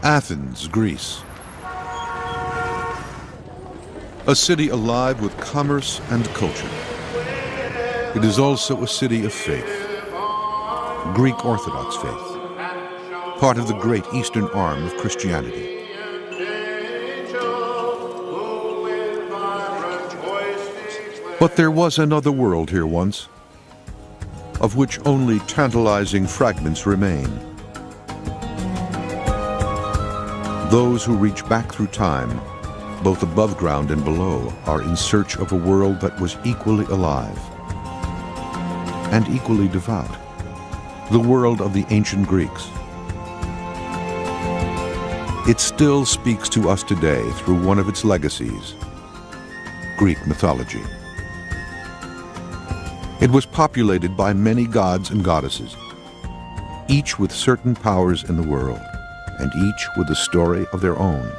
Athens, Greece. A city alive with commerce and culture. It is also a city of faith. Greek Orthodox faith, part of the great Eastern arm of Christianity. But there was another world here once, of which only tantalizing fragments remain. Those who reach back through time, both above ground and below, are in search of a world that was equally alive and equally devout, the world of the ancient Greeks. It still speaks to us today through one of its legacies, Greek mythology. It was populated by many gods and goddesses, each with certain powers in the world, and each with a story of their own.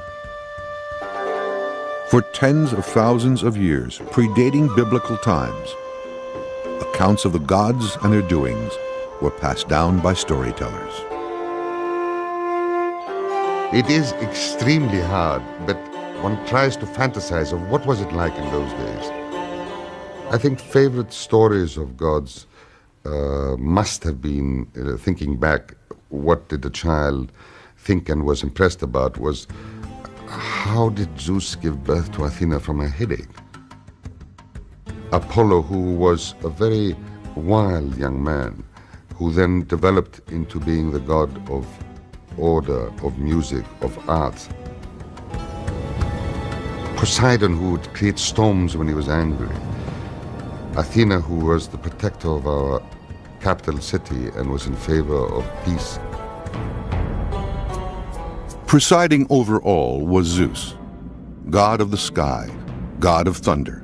For tens of thousands of years, predating biblical times, accounts of the gods and their doings were passed down by storytellers. It is extremely hard, but one tries to fantasize of what was it like in those days. I think favorite stories of gods must have been, thinking back, what did the child think and was impressed about was, how did Zeus give birth to Athena from a headache? Apollo, who was a very wild young man, who then developed into being the god of order, of music, of art. Poseidon, who would create storms when he was angry. Athena, who was the protector of our capital city and was in favor of peace. Presiding over all was Zeus, god of the sky, god of thunder.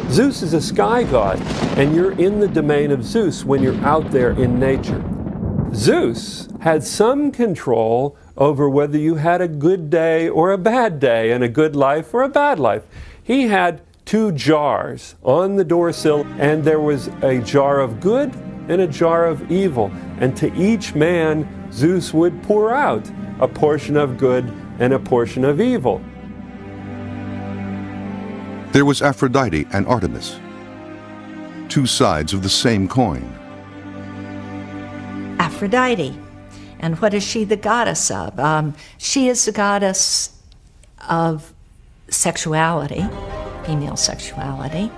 Zeus is a sky god, and you're in the domain of Zeus when you're out there in nature. Zeus had some control over whether you had a good day or a bad day, and a good life or a bad life. He had two jars on the doorsill, and there was a jar of good and a jar of evil. And to each man, Zeus would pour out a portion of good and a portion of evil. There was Aphrodite and Artemis, two sides of the same coin. Aphrodite. And what is she the goddess of? She is the goddess of sexuality, female sexuality.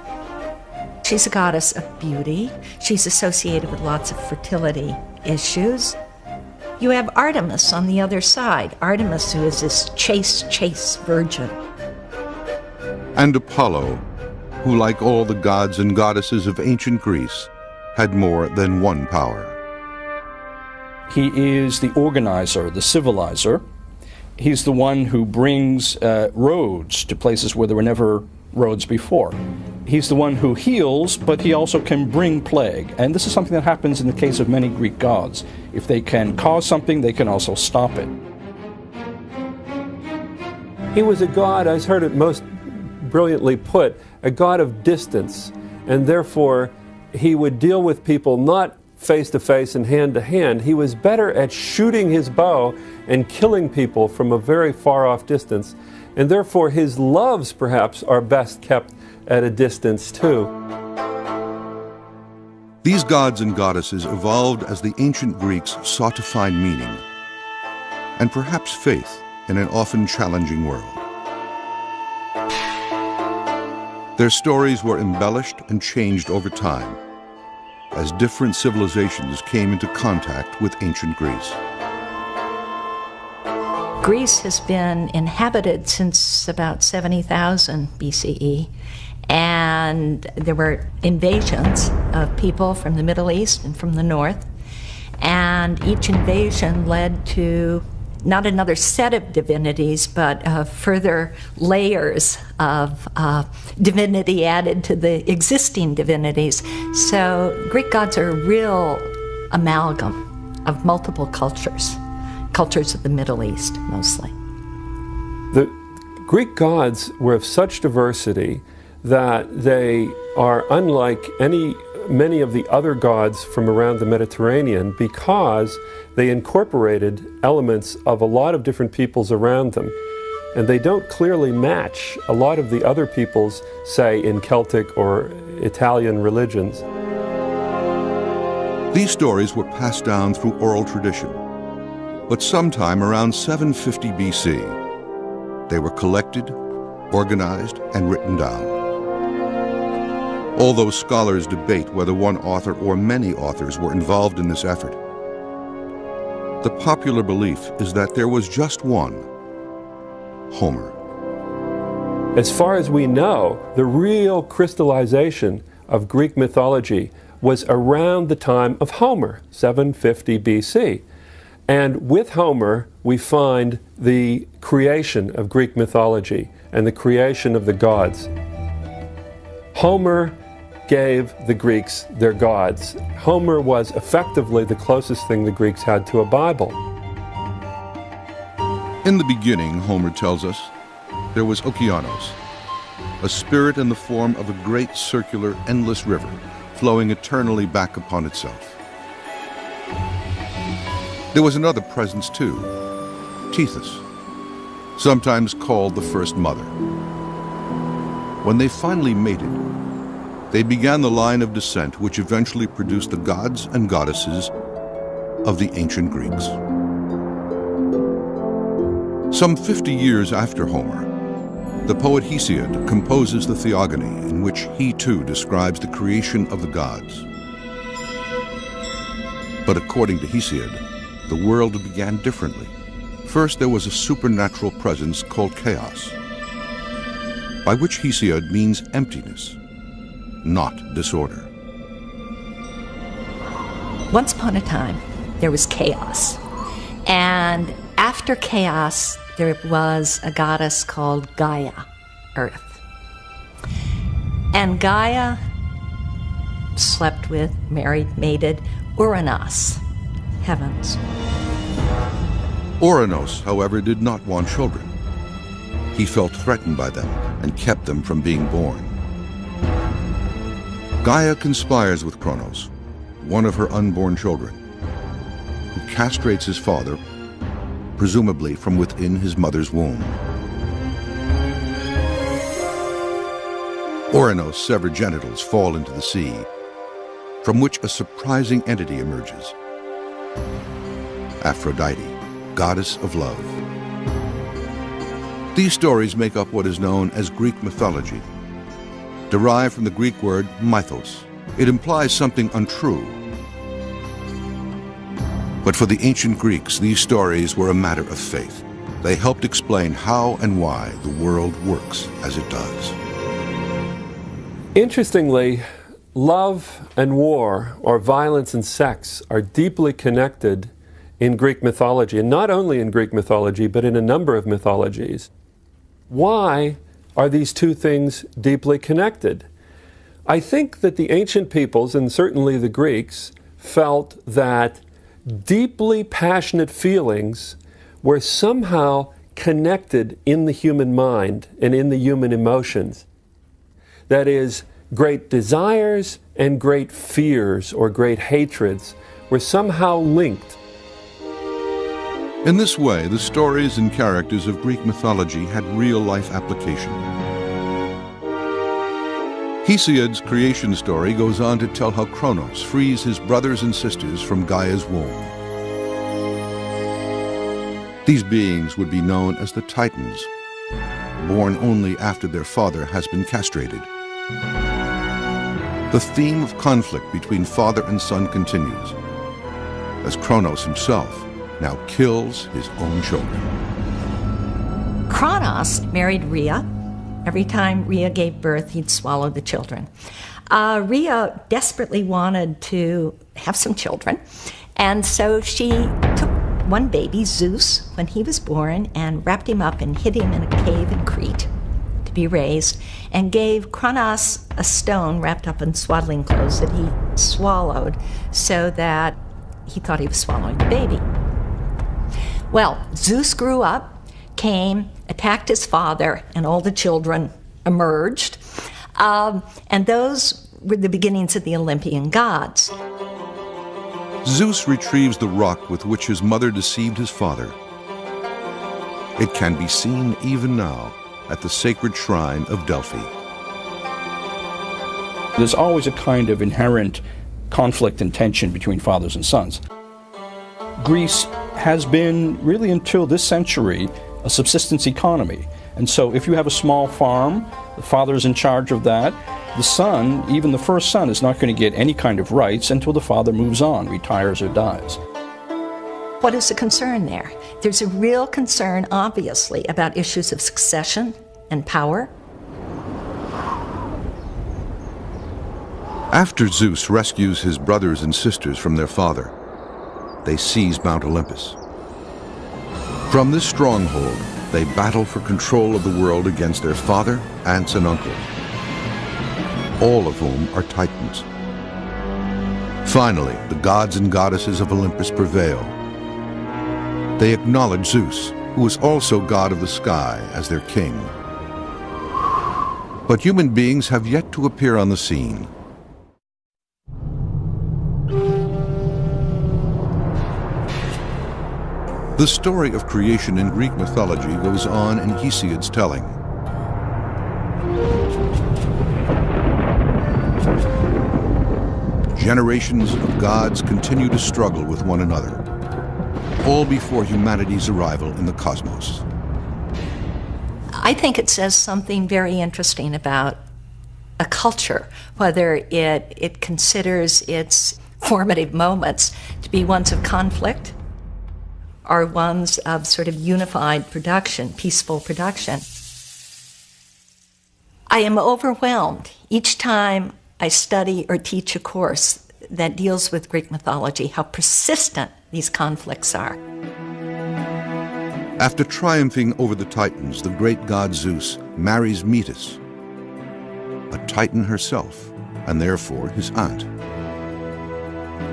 She's a goddess of beauty. She's associated with lots of fertility issues. You have Artemis on the other side. Artemis, who is this chaste virgin. And Apollo, who, like all the gods and goddesses of ancient Greece, had more than one power. He is the organizer, the civilizer. He's the one who brings roads to places where there were never roads before. He's the one who heals, but he also can bring plague. And this is something that happens in the case of many Greek gods. If they can cause something, they can also stop it. He was a god, I've heard it most brilliantly put, a god of distance. And therefore, he would deal with people not face to face and hand to hand. He was better at shooting his bow and killing people from a very far off distance. And therefore his loves perhaps are best kept at a distance too. These gods and goddesses evolved as the ancient Greeks sought to find meaning and perhaps faith in an often challenging world. Their stories were embellished and changed over time as different civilizations came into contact with ancient Greece. Greece has been inhabited since about 70,000 BCE, and there were invasions of people from the Middle East and from the North, and each invasion led to not another set of divinities, but further layers of divinity added to the existing divinities. So Greek gods are a real amalgam of multiple cultures of the Middle East mostly. The Greek gods were of such diversity that they are unlike any many of the other gods from around the Mediterranean because they incorporated elements of a lot of different peoples around them. And they don't clearly match a lot of the other peoples, say, in Celtic or Italian religions. These stories were passed down through oral tradition, but sometime around 750 BC, they were collected, organized, and written down. Although scholars debate whether one author or many authors were involved in this effort, the popular belief is that there was just one, Homer. As far as we know, the real crystallization of Greek mythology was around the time of Homer, 750 BC. And with Homer, we find the creation of Greek mythology and the creation of the gods. Homer gave the Greeks their gods. Homer was effectively the closest thing the Greeks had to a Bible. In the beginning, Homer tells us, there was Okeanos, a spirit in the form of a great circular, endless river, flowing eternally back upon itself. There was another presence too, Tethys, sometimes called the first mother. When they finally mated, they began the line of descent which eventually produced the gods and goddesses of the ancient Greeks. Some 50 years after Homer, the poet Hesiod composes the Theogony, in which he too describes the creation of the gods. But according to Hesiod, the world began differently. First, there was a supernatural presence called chaos, by which Hesiod means emptiness, not disorder. Once upon a time, there was chaos. And after chaos, there was a goddess called Gaia, Earth. And Gaia slept with, married, mated Uranos, heavens. Uranos, however, did not want children. He felt threatened by them and kept them from being born. Gaia conspires with Kronos, one of her unborn children, who castrates his father, presumably from within his mother's womb. Uranos' severed genitals fall into the sea, from which a surprising entity emerges. Aphrodite, goddess of love. These stories make up what is known as Greek mythology, derived from the Greek word mythos. It implies something untrue. But for the ancient Greeks, these stories were a matter of faith. They helped explain how and why the world works as it does. Interestingly, love and war, or violence and sex, are deeply connected in Greek mythology, and not only in Greek mythology, but in a number of mythologies. Why are these two things deeply connected? I think that the ancient peoples, and certainly the Greeks, felt that deeply passionate feelings were somehow connected in the human mind and in the human emotions. That is, great desires and great fears or great hatreds were somehow linked. In this way, the stories and characters of Greek mythology had real-life application. Hesiod's creation story goes on to tell how Kronos frees his brothers and sisters from Gaia's womb. These beings would be known as the Titans, born only after their father has been castrated. The theme of conflict between father and son continues, as Kronos himself now kills his own children. Kronos married Rhea. Every time Rhea gave birth, he'd swallow the children. Rhea desperately wanted to have some children, and so she took one baby, Zeus, when he was born, and wrapped him up and hid him in a cave in Crete to be raised, and gave Kronos a stone wrapped up in swaddling clothes that he swallowed so that he thought he was swallowing the baby. Well, Zeus grew up, came, attacked his father, and all the children emerged. And those were the beginnings of the Olympian gods. Zeus retrieves the rock with which his mother deceived his father. It can be seen even now at the sacred shrine of Delphi. There's always a kind of inherent conflict and tension between fathers and sons. Greece has been, really until this century, a subsistence economy. And so if you have a small farm, the father is in charge of that. The son, even the first son, is not going to get any kind of rights until the father moves on, retires or dies. What is the concern there? There's a real concern, obviously, about issues of succession and power. After Zeus rescues his brothers and sisters from their father, they seize Mount Olympus. From this stronghold, they battle for control of the world against their father, aunts, and uncles, all of whom are Titans. Finally, the gods and goddesses of Olympus prevail. They acknowledge Zeus, who is also god of the sky, as their king. But human beings have yet to appear on the scene. The story of creation in Greek mythology goes on in Hesiod's telling. Generations of gods continue to struggle with one another, all before humanity's arrival in the cosmos. I think it says something very interesting about a culture, whether it considers its formative moments to be ones of conflict or ones of sort of unified production, peaceful production. I am overwhelmed each time I study or teach a course that deals with Greek mythology, how persistent these conflicts are. After triumphing over the Titans, the great god Zeus marries Metis, a Titan herself, and therefore his aunt.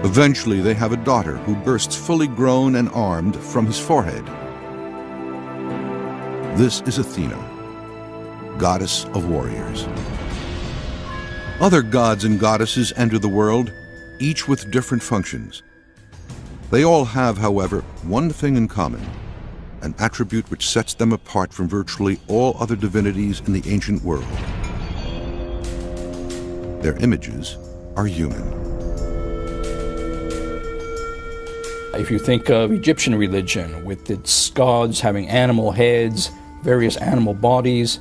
Eventually, they have a daughter who bursts fully grown and armed from his forehead. This is Athena, goddess of warriors. Other gods and goddesses enter the world, each with different functions. They all have, however, one thing in common, an attribute which sets them apart from virtually all other divinities in the ancient world. Their images are human. If you think of Egyptian religion, with its gods having animal heads, various animal bodies,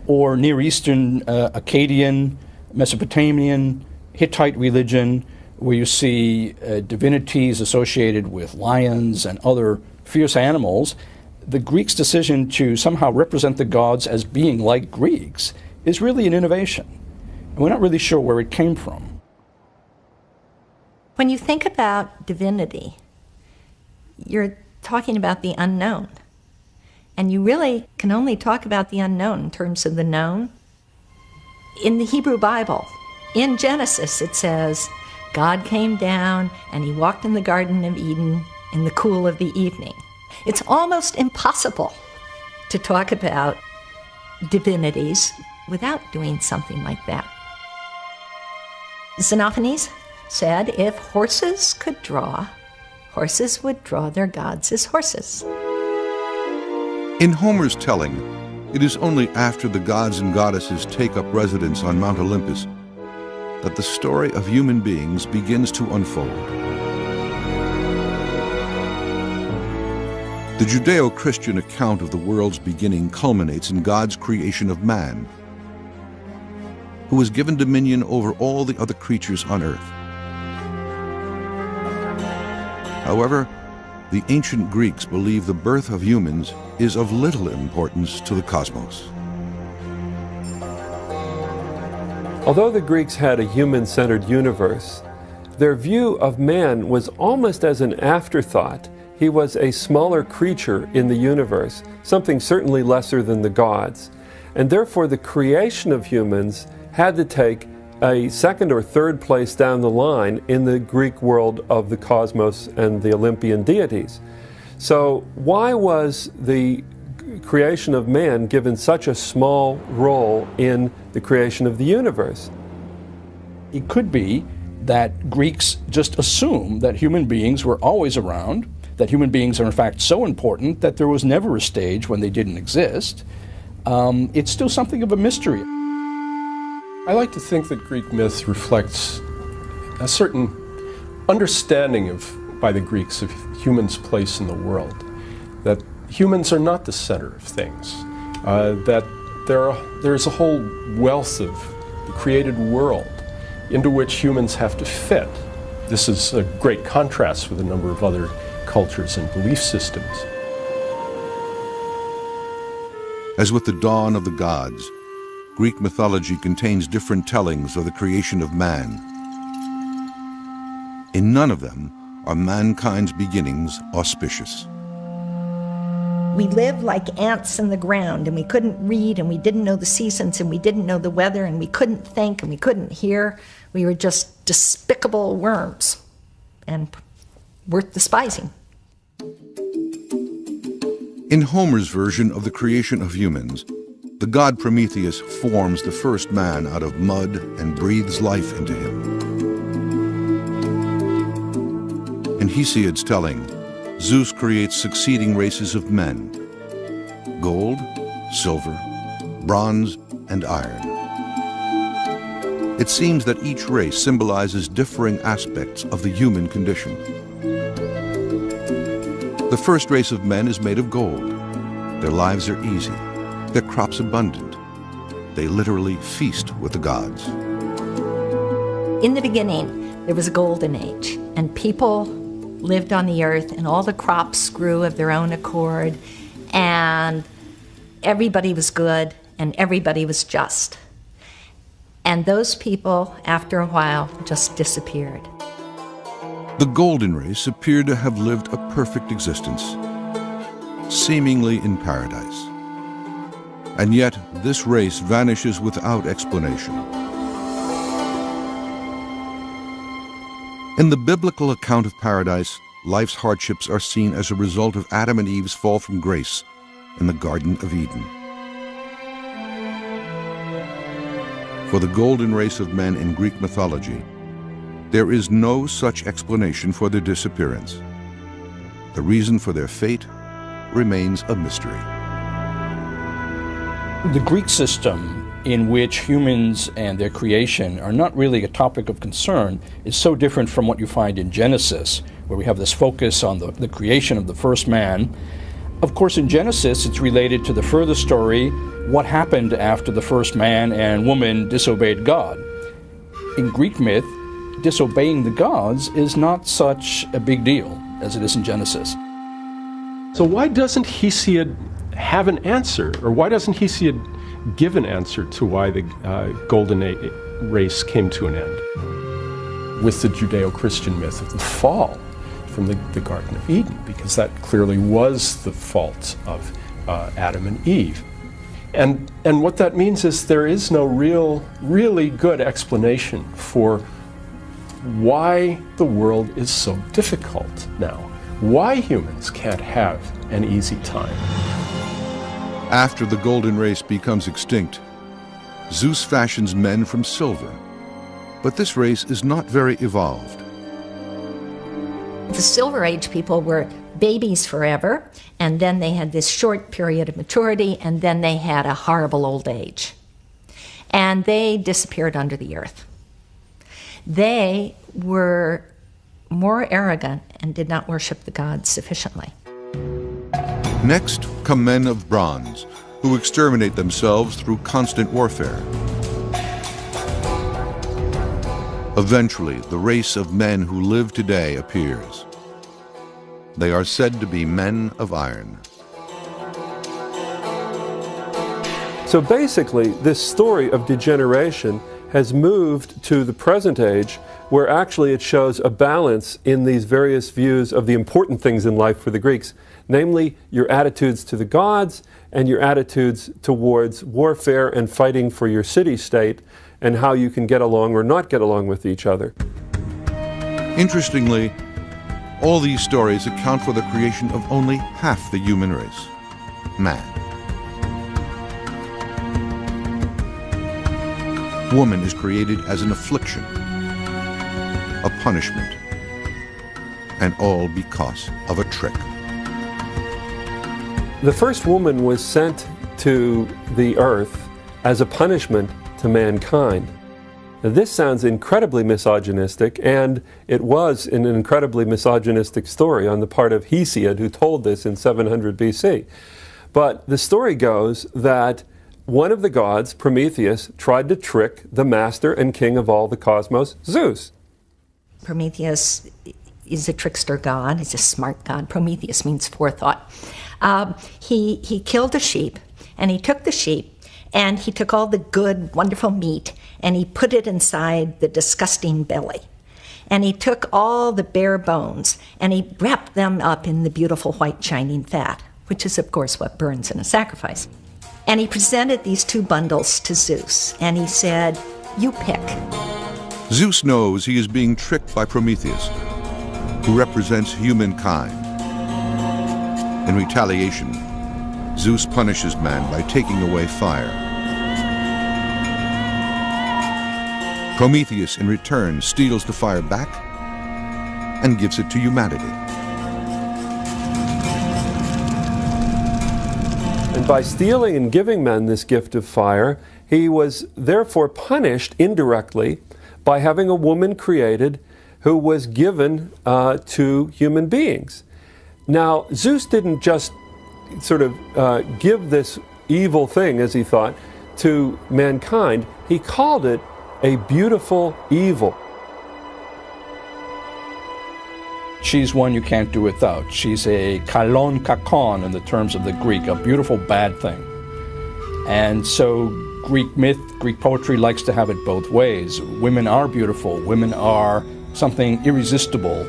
or Near Eastern, Akkadian, Mesopotamian, Hittite religion, where you see divinities associated with lions and other fierce animals, the Greeks' decision to somehow represent the gods as being like Greeks is really an innovation. And we're not really sure where it came from. When you think about divinity, you're talking about the unknown. And you really can only talk about the unknown in terms of the known. In the Hebrew Bible, in Genesis, it says, God came down and he walked in the Garden of Eden in the cool of the evening. It's almost impossible to talk about divinities without doing something like that. Xenophanes said, if horses could draw, horses would draw their gods as horses. In Homer's telling, it is only after the gods and goddesses take up residence on Mount Olympus that the story of human beings begins to unfold. The Judeo-Christian account of the world's beginning culminates in God's creation of man, who was given dominion over all the other creatures on earth. However, the ancient Greeks believed the birth of humans is of little importance to the cosmos. Although the Greeks had a human-centered universe, their view of man was almost as an afterthought. He was a smaller creature in the universe, something certainly lesser than the gods. And therefore the creation of humans had to take a second or third place down the line in the Greek world of the cosmos and the Olympian deities. So why was the creation of man given such a small role in the creation of the universe? it could be that Greeks just assume that human beings were always around, that human beings are in fact so important that there was never a stage when they didn't exist. It's still something of a mystery. I like to think that Greek myth reflects a certain understanding by the Greeks of humans' place in the world, that humans are not the center of things, that there's a whole wealth of the created world into which humans have to fit. This is a great contrast with a number of other cultures and belief systems. As with the dawn of the gods, Greek mythology contains different tellings of the creation of man. In none of them are mankind's beginnings auspicious. We lived like ants in the ground, and we couldn't read, and we didn't know the seasons, and we didn't know the weather, and we couldn't think, and we couldn't hear. We were just despicable worms and worth despising. In Homer's version of the creation of humans, the god Prometheus forms the first man out of mud and breathes life into him. In Hesiod's telling, Zeus creates succeeding races of men: gold, silver, bronze, and iron. It seems that each race symbolizes differing aspects of the human condition. The first race of men is made of gold. Their lives are easy, their crops abundant. They literally feast with the gods. In the beginning, there was a golden age, and people lived on the earth, and all the crops grew of their own accord, and everybody was good, and everybody was just. And those people, after a while, just disappeared. The golden race appeared to have lived a perfect existence, seemingly in paradise. And yet, this race vanishes without explanation. In the biblical account of paradise, life's hardships are seen as a result of Adam and Eve's fall from grace in the Garden of Eden. For the golden race of men in Greek mythology, there is no such explanation for their disappearance. The reason for their fate remains a mystery. The Greek system, in which humans and their creation are not really a topic of concern, is so different from what you find in Genesis, where we have this focus on the creation of the first man. Of course, in Genesis, it's related to the further story, what happened after the first man and woman disobeyed God. In Greek myth, disobeying the gods is not such a big deal as it is in Genesis. So why doesn't Hesiod have an answer, or why doesn't Hesiod give an answer to why the golden race came to an end with the Judeo-Christian myth of the fall from the Garden of Eden? Because that clearly was the fault of Adam and Eve. And what that means is there is no really good explanation for why the world is so difficult now, why humans can't have an easy time. After the golden race becomes extinct, Zeus fashions men from silver. But this race is not very evolved. The Silver Age people were babies forever, and then they had this short period of maturity, and then they had a horrible old age. And they disappeared under the earth. They were more arrogant and did not worship the gods sufficiently. Next come men of bronze, who exterminate themselves through constant warfare. Eventually, the race of men who live today appears. They are said to be men of iron. So basically, this story of degeneration has moved to the present age, where actually it shows a balance in these various views of the important things in life for the Greeks, namely your attitudes to the gods and your attitudes towards warfare and fighting for your city-state, and how you can get along or not get along with each other. Interestingly, all these stories account for the creation of only half the human race, man. Woman is created as an affliction, punishment. And all because of a trick. The first woman was sent to the earth as a punishment to mankind. Now, this sounds incredibly misogynistic, and it was an incredibly misogynistic story on the part of Hesiod, who told this in 700 BC. But the story goes that one of the gods, Prometheus, tried to trick the master and king of all the cosmos, Zeus. Prometheus is a trickster god. He's a smart god. Prometheus means forethought. He killed a sheep, and he took the sheep, and he took all the good, wonderful meat, and he put it inside the disgusting belly. And he took all the bare bones, and he wrapped them up in the beautiful white shining fat, which is, of course, what burns in a sacrifice. And he presented these two bundles to Zeus, and he said, "You pick." Zeus knows he is being tricked by Prometheus, who represents humankind. In retaliation, Zeus punishes man by taking away fire. Prometheus, in return, steals the fire back and gives it to humanity. And by stealing and giving men this gift of fire, he was therefore punished indirectly by having a woman created who was given to human beings. Now, Zeus didn't just sort of give this evil thing, as he thought, to mankind. He called it a beautiful evil. She's one you can't do without. She's a kalon kakon in the terms of the Greek, a beautiful bad thing. And so Greek myth, Greek poetry likes to have it both ways. Women are beautiful. Women are something irresistible.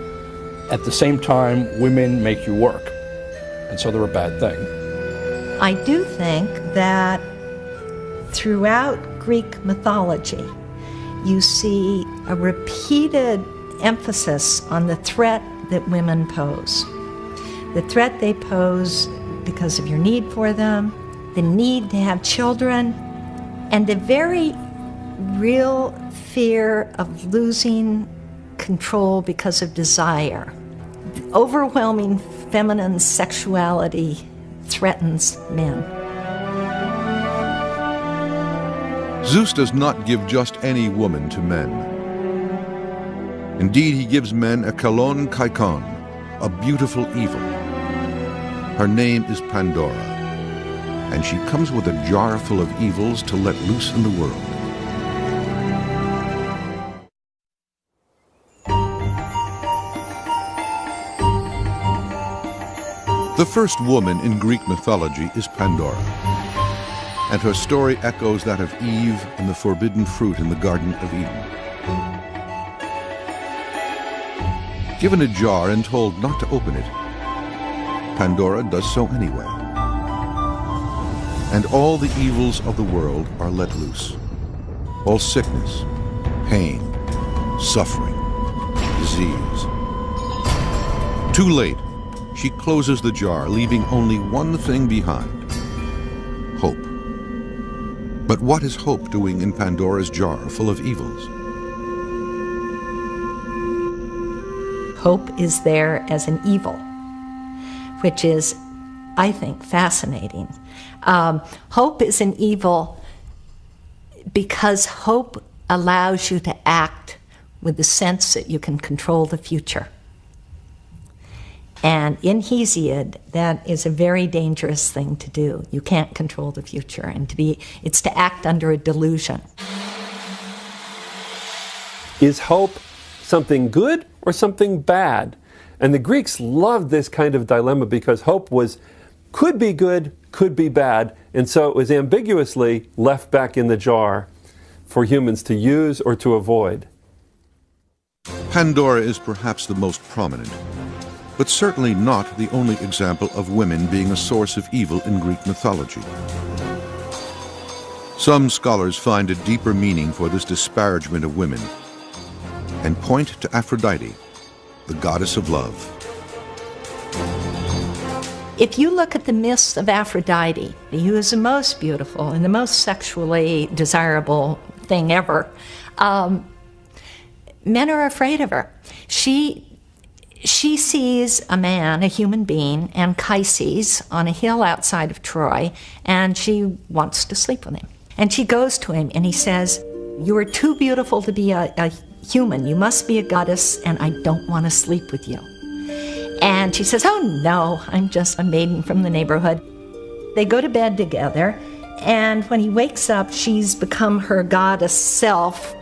At the same time, women make you work. And so they're a bad thing. I do think that throughout Greek mythology, you see a repeated emphasis on the threat that women pose. The threat they pose because of your need for them, the need to have children, and the very real fear of losing control because of desire. Overwhelming feminine sexuality threatens men. Zeus does not give just any woman to men. Indeed, he gives men a kalon kaikon, a beautiful evil. Her name is Pandora, and she comes with a jar full of evils to let loose in the world. The first woman in Greek mythology is Pandora, and her story echoes that of Eve and the forbidden fruit in the Garden of Eden. Given a jar and told not to open it, Pandora does so anyway. And all the evils of the world are let loose. All sickness, pain, suffering, disease. Too late, she closes the jar, leaving only one thing behind: hope. But what is hope doing in Pandora's jar full of evils? Hope is there as an evil, which is, I think, fascinating. Hope is an evil because hope allows you to act with the sense that you can control the future. And in Hesiod, that is a very dangerous thing to do. You can't control the future, and it's to act under a delusion. Is hope something good or something bad? And the Greeks loved this kind of dilemma because hope could be good, could be bad, and so it was ambiguously left back in the jar for humans to use or to avoid. Pandora is perhaps the most prominent, but certainly not the only example of women being a source of evil in Greek mythology. Some scholars find a deeper meaning for this disparagement of women and point to Aphrodite, the goddess of love. If you look at the myths of Aphrodite, who is the most beautiful and the most sexually desirable thing ever, men are afraid of her. She sees a man, a human being, Anchises, on a hill outside of Troy, and she wants to sleep with him. And she goes to him, and he says, "You are too beautiful to be a human. You must be a goddess, and I don't want to sleep with you." And she says, "Oh no, I'm just a maiden from the neighborhood." They go to bed together, and when he wakes up, she's become her goddess self.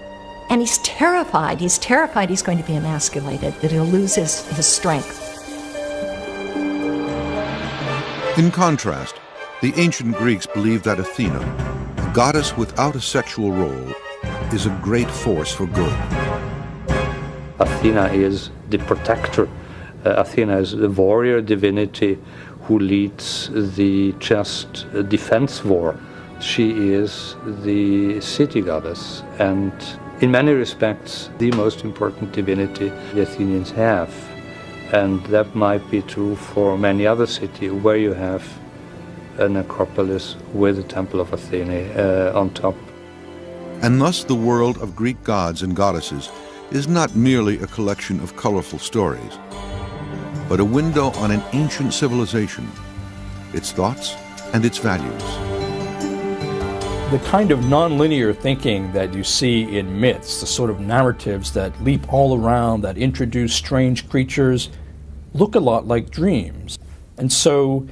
And he's terrified. He's terrified he's going to be emasculated, that he'll lose his strength. In contrast, the ancient Greeks believed that Athena, a goddess without a sexual role, is a great force for good. Athena is the protector. Athena is the warrior divinity who leads the just defense war. She is the city goddess, and in many respects the most important divinity the Athenians have. And that might be true for many other cities where you have an acropolis with the Temple of Athena on top. And thus the world of Greek gods and goddesses is not merely a collection of colorful stories, but a window on an ancient civilization, its thoughts and its values. The kind of nonlinear thinking that you see in myths, the sort of narratives that leap all around, that introduce strange creatures, look a lot like dreams. And so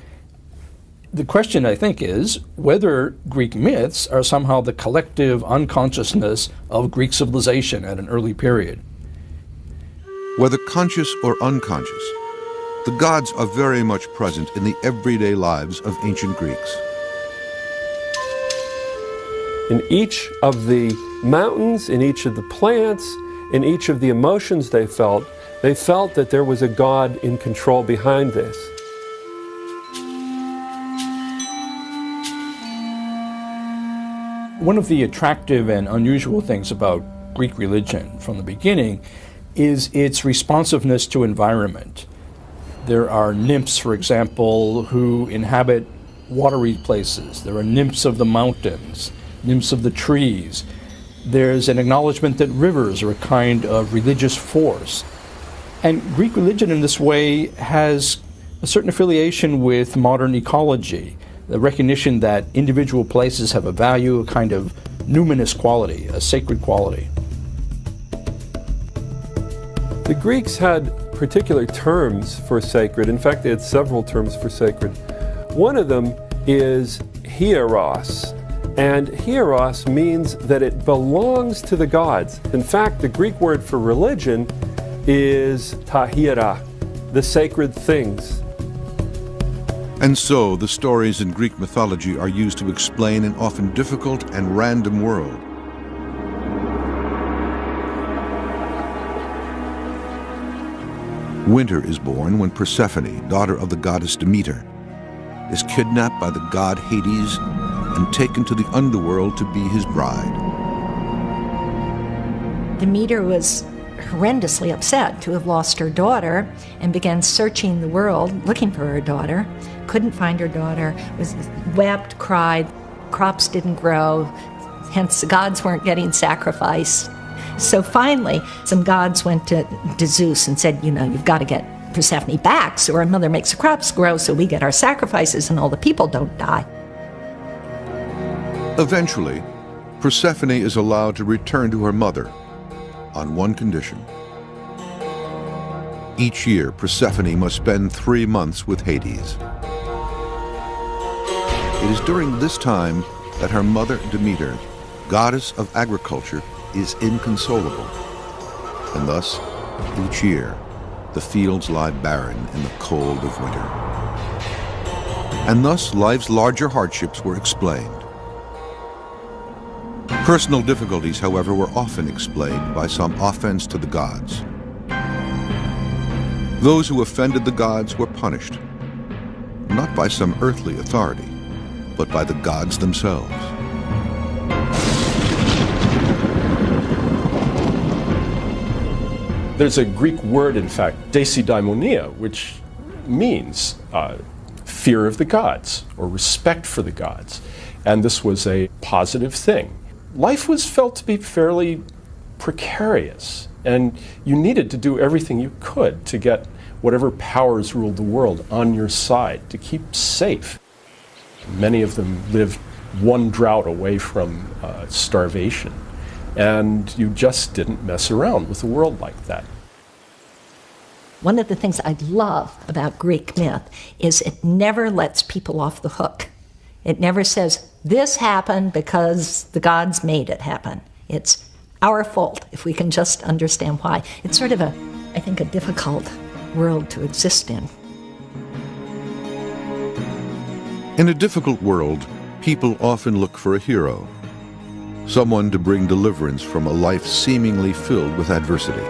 the question, I think, is whether Greek myths are somehow the collective unconsciousness of Greek civilization at an early period. Whether conscious or unconscious, the gods are very much present in the everyday lives of ancient Greeks. In each of the mountains, in each of the plants, in each of the emotions they felt that there was a god in control behind this. One of the attractive and unusual things about Greek religion from the beginning is its responsiveness to environment. There are nymphs, for example, who inhabit watery places. There are nymphs of the mountains, nymphs of the trees. There's an acknowledgement that rivers are a kind of religious force. And Greek religion in this way has a certain affiliation with modern ecology, the recognition that individual places have a value, a kind of numinous quality, a sacred quality. The Greeks had particular terms for sacred. In fact, they had several terms for sacred. One of them is hieros. And hieros means that it belongs to the gods. In fact, the Greek word for religion is ta hierai, the sacred things. And so the stories in Greek mythology are used to explain an often difficult and random world. Winter is born when Persephone, daughter of the goddess Demeter, is kidnapped by the god Hades and taken to the underworld to be his bride. Demeter was horrendously upset to have lost her daughter and began searching the world looking for her daughter. Couldn't find her daughter, wept, cried, crops didn't grow, hence the gods weren't getting sacrificed. So finally, some gods went to Zeus and said, you've got to get Persephone back so her mother makes the crops grow so we get our sacrifices and all the people don't die. Eventually, Persephone is allowed to return to her mother on one condition. Each year, Persephone must spend 3 months with Hades. It is during this time that her mother, Demeter, goddess of agriculture, is inconsolable. And thus, each year, the fields lie barren in the cold of winter. And thus, life's larger hardships were explained. Personal difficulties, however, were often explained by some offense to the gods. Those who offended the gods were punished, not by some earthly authority, but by the gods themselves. There's a Greek word, in fact, desidaimonia, which means fear of the gods or respect for the gods. And this was a positive thing. Life was felt to be fairly precarious, and you needed to do everything you could to get whatever powers ruled the world on your side to keep safe. Many of them lived one drought away from starvation, and you just didn't mess around with the world like that. One of the things I love about Greek myth is it never lets people off the hook. It never says, this happened because the gods made it happen. It's our fault if we can just understand why. It's sort of a difficult world to exist in. In a difficult world, people often look for a hero, someone to bring deliverance from a life seemingly filled with adversity.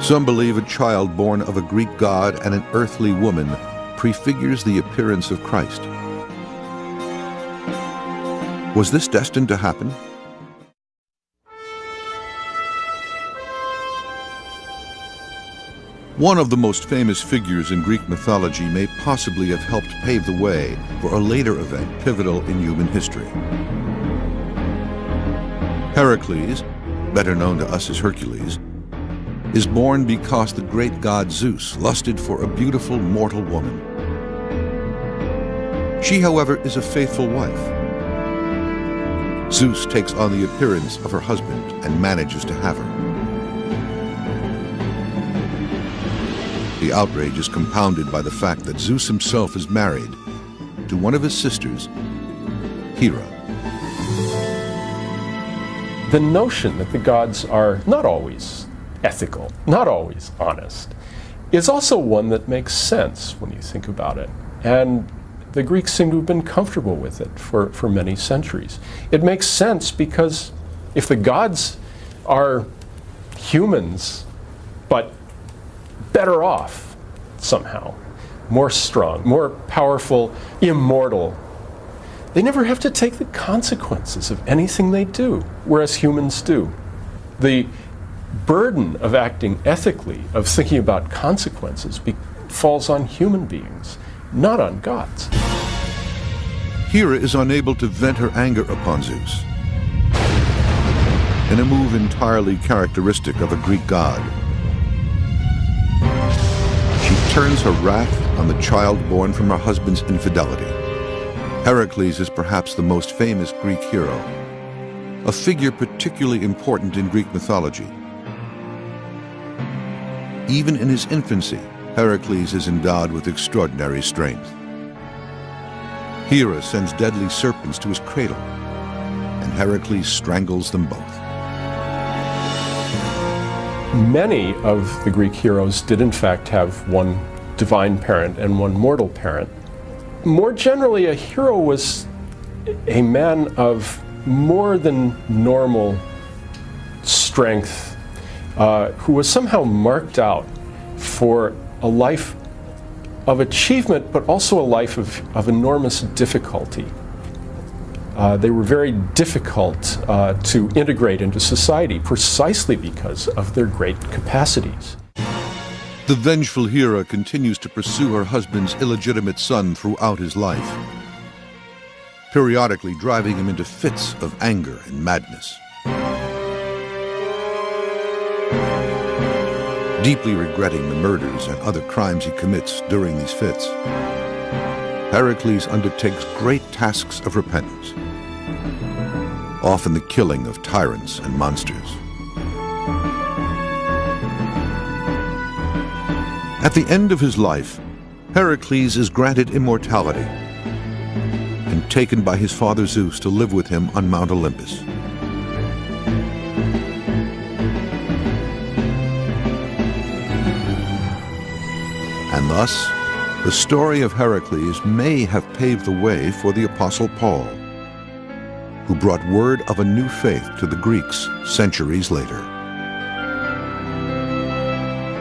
Some believe a child born of a Greek god and an earthly woman prefigures the appearance of Christ. Was this destined to happen? One of the most famous figures in Greek mythology may possibly have helped pave the way for a later event pivotal in human history. Heracles, better known to us as Hercules, is born because the great god Zeus lusted for a beautiful mortal woman. She, however, is a faithful wife. Zeus takes on the appearance of her husband and manages to have her. The outrage is compounded by the fact that Zeus himself is married to one of his sisters, Hera. The notion that the gods are not always ethical, not always honest, is also one that makes sense when you think about it. And the Greeks seem to have been comfortable with it for many centuries. It makes sense because if the gods are humans, but better off somehow, more strong, more powerful, immortal, they never have to take the consequences of anything they do, whereas humans do. The burden of acting ethically, of thinking about consequences, falls on human beings, not on gods. Hera is unable to vent her anger upon Zeus. In a move entirely characteristic of a Greek god, she turns her wrath on the child born from her husband's infidelity. Heracles is perhaps the most famous Greek hero, a figure particularly important in Greek mythology. Even in his infancy, Heracles is endowed with extraordinary strength. Hera sends deadly serpents to his cradle, and Heracles strangles them both. Many of the Greek heroes did in fact have one divine parent and one mortal parent. More generally, a hero was a man of more than normal strength, who was somehow marked out for a life of achievement, but also a life of enormous difficulty. They were very difficult to integrate into society precisely because of their great capacities. The vengeful Hera continues to pursue her husband's illegitimate son throughout his life, periodically driving him into fits of anger and madness. Deeply regretting the murders and other crimes he commits during these fits, Heracles undertakes great tasks of repentance, often the killing of tyrants and monsters. At the end of his life, Heracles is granted immortality and taken by his father Zeus to live with him on Mount Olympus. And thus, the story of Heracles may have paved the way for the Apostle Paul, who brought word of a new faith to the Greeks centuries later.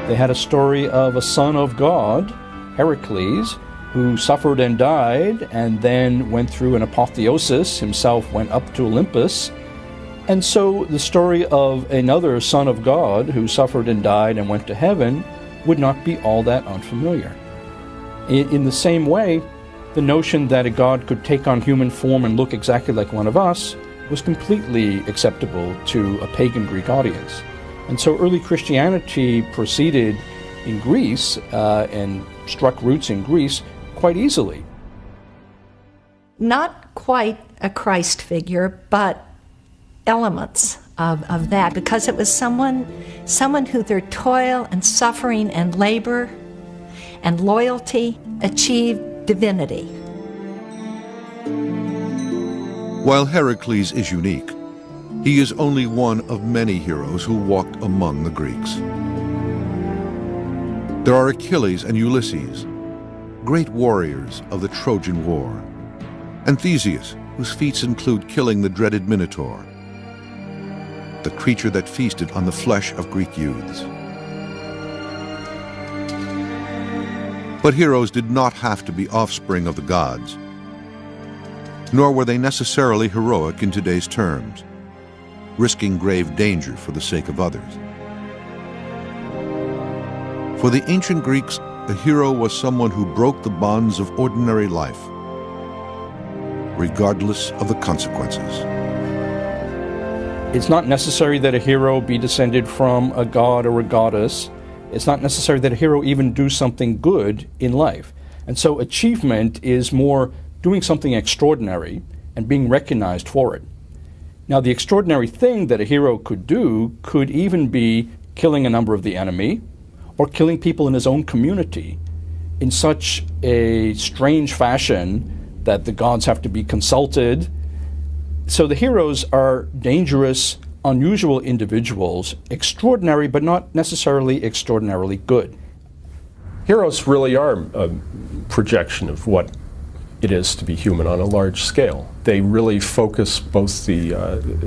They had a story of a son of God, Heracles, who suffered and died and then went through an apotheosis, himself went up to Olympus. And so the story of another son of God who suffered and died and went to heaven would not be all that unfamiliar. In the same way, the notion that a god could take on human form and look exactly like one of us was completely acceptable to a pagan Greek audience. And so early Christianity proceeded in Greece and struck roots in Greece quite easily. Not quite a Christ figure, but elements of that, because it was someone who their toil and suffering and labor and loyalty achieved divinity. While Heracles is unique, he is only one of many heroes who walked among the Greeks. There are Achilles and Ulysses, great warriors of the Trojan War, and Theseus, whose feats include killing the dreaded Minotaur, the creature that feasted on the flesh of Greek youths. But heroes did not have to be offspring of the gods, nor were they necessarily heroic in today's terms, risking grave danger for the sake of others. For the ancient Greeks, a hero was someone who broke the bonds of ordinary life, regardless of the consequences. It's not necessary that a hero be descended from a god or a goddess. It's not necessary that a hero even do something good in life. And so achievement is more doing something extraordinary and being recognized for it. Now, the extraordinary thing that a hero could do could even be killing a number of the enemy or killing people in his own community in such a strange fashion that the gods have to be consulted. So the heroes are dangerous, unusual individuals, extraordinary but not necessarily extraordinarily good. Heroes really are a projection of what it is to be human on a large scale. They really focus both the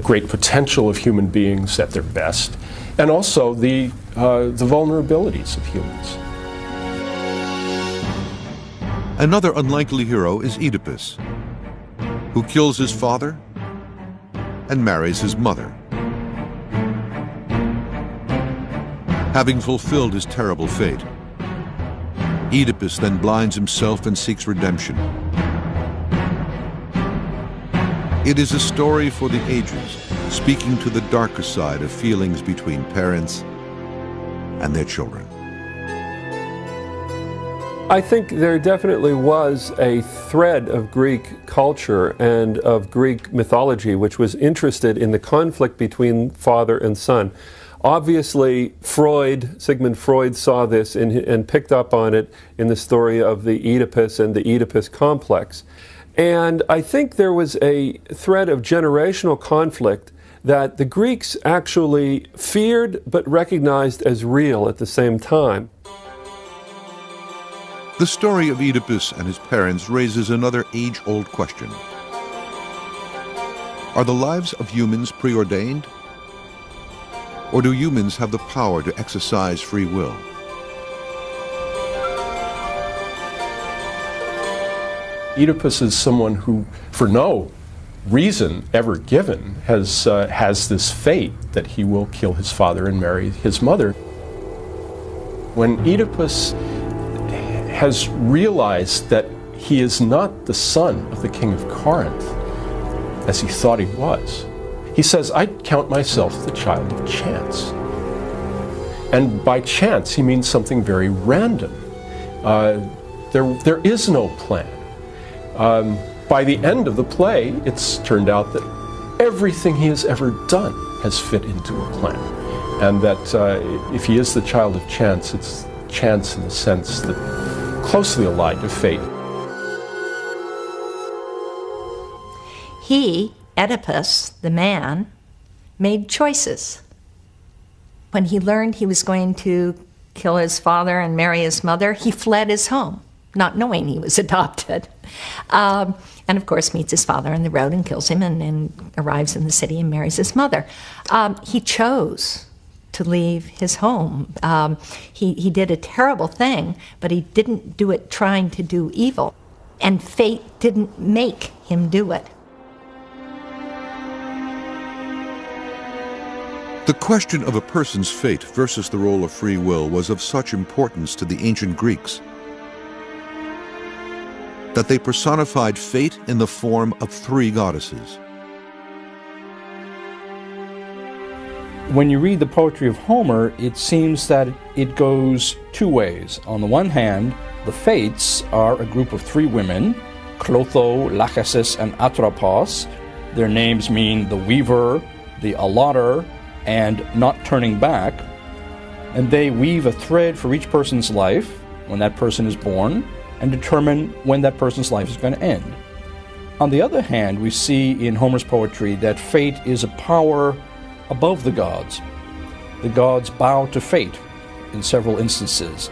great potential of human beings at their best and also the vulnerabilities of humans. Another unlikely hero is Oedipus, who kills his father and marries his mother. Having fulfilled his terrible fate, Oedipus then blinds himself and seeks redemption. It is a story for the ages, speaking to the darker side of feelings between parents and their children. I think there definitely was a thread of Greek culture and of Greek mythology which was interested in the conflict between father and son. Obviously, Sigmund Freud saw this and picked up on it in the story of the Oedipus and the Oedipus complex. And I think there was a thread of generational conflict that the Greeks actually feared but recognized as real at the same time. The story of Oedipus and his parents raises another age-old question. Are the lives of humans preordained? Or do humans have the power to exercise free will? Oedipus is someone who, for no reason ever given, has this fate that he will kill his father and marry his mother. When Oedipus has realized that he is not the son of the king of Corinth, as he thought he was, he says, I count myself the child of chance. And by chance, he means something very random. There is no plan. By the end of the play, it's turned out that everything he has ever done has fit into a plan. And that if he is the child of chance, it's chance in the sense that closely allied to fate. He, Oedipus, the man, made choices. When he learned he was going to kill his father and marry his mother, he fled his home, not knowing he was adopted. And of course meets his father on the road and kills him and arrives in the city and marries his mother. He chose to leave his home. He did a terrible thing, but he didn't do it trying to do evil. And fate didn't make him do it. The question of a person's fate versus the role of free will was of such importance to the ancient Greeks that they personified fate in the form of three goddesses: When you read the poetry of Homer, it seems that it goes two ways. On the one hand, the Fates are a group of three women, Clotho, Lachesis, and Atropos. Their names mean the weaver, the allotter, and not turning back. And they weave a thread for each person's life when that person is born and determine when that person's life is going to end. On the other hand, we see in Homer's poetry that fate is a power above the gods. The gods bow to fate in several instances.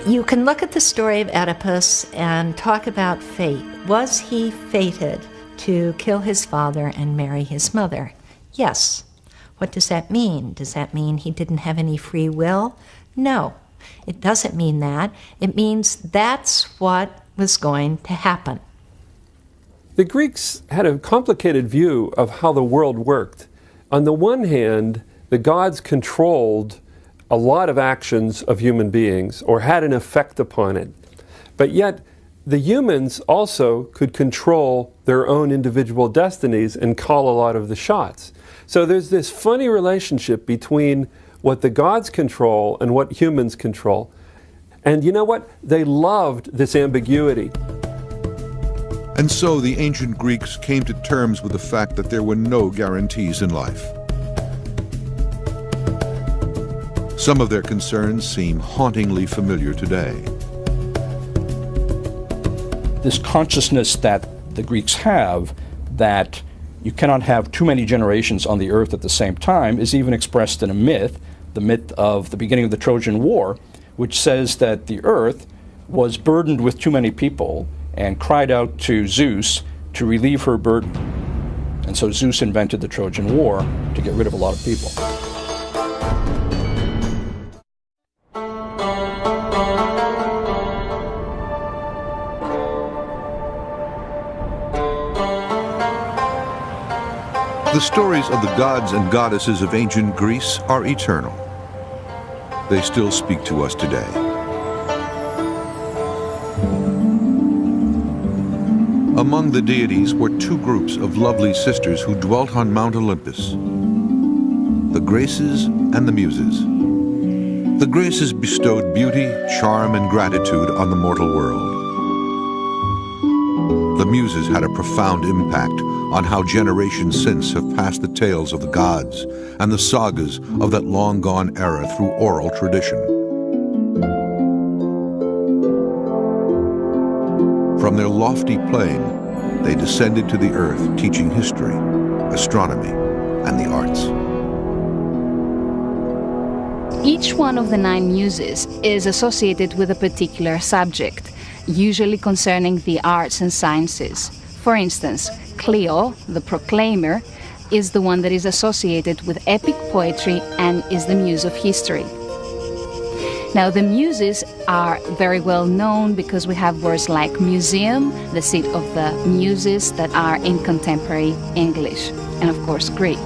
You can look at the story of Oedipus and talk about fate. Was he fated to kill his father and marry his mother? Yes. What does that mean? Does that mean he didn't have any free will? No, it doesn't mean that. It means that's what was going to happen. The Greeks had a complicated view of how the world worked. On the one hand, the gods controlled a lot of actions of human beings or had an effect upon it. But yet, the humans also could control their own individual destinies and call a lot of the shots. So there's this funny relationship between what the gods control and what humans control. And you know what? They loved this ambiguity. And so the ancient Greeks came to terms with the fact that there were no guarantees in life. Some of their concerns seem hauntingly familiar today. This consciousness that the Greeks have that you cannot have too many generations on the earth at the same time is even expressed in a myth, the myth of the beginning of the Trojan War, which says that the earth was burdened with too many people and cried out to Zeus to relieve her burden. And so Zeus invented the Trojan War to get rid of a lot of people. The stories of the gods and goddesses of ancient Greece are eternal. They still speak to us today. Among the deities were two groups of lovely sisters who dwelt on Mount Olympus, the Graces and the Muses. The Graces bestowed beauty, charm, and gratitude on the mortal world. The Muses had a profound impact on how generations since have passed the tales of the gods and the sagas of that long-gone era through oral tradition. From their lofty plane, they descended to the earth, teaching history, astronomy, and the arts. Each one of the 9 muses is associated with a particular subject, usually concerning the arts and sciences. For instance, Clio, the proclaimer, is the one that is associated with epic poetry and is the muse of history. Now, the muses are very well known because we have words like museum, the seat of the muses, that are in contemporary English, and of course Greek.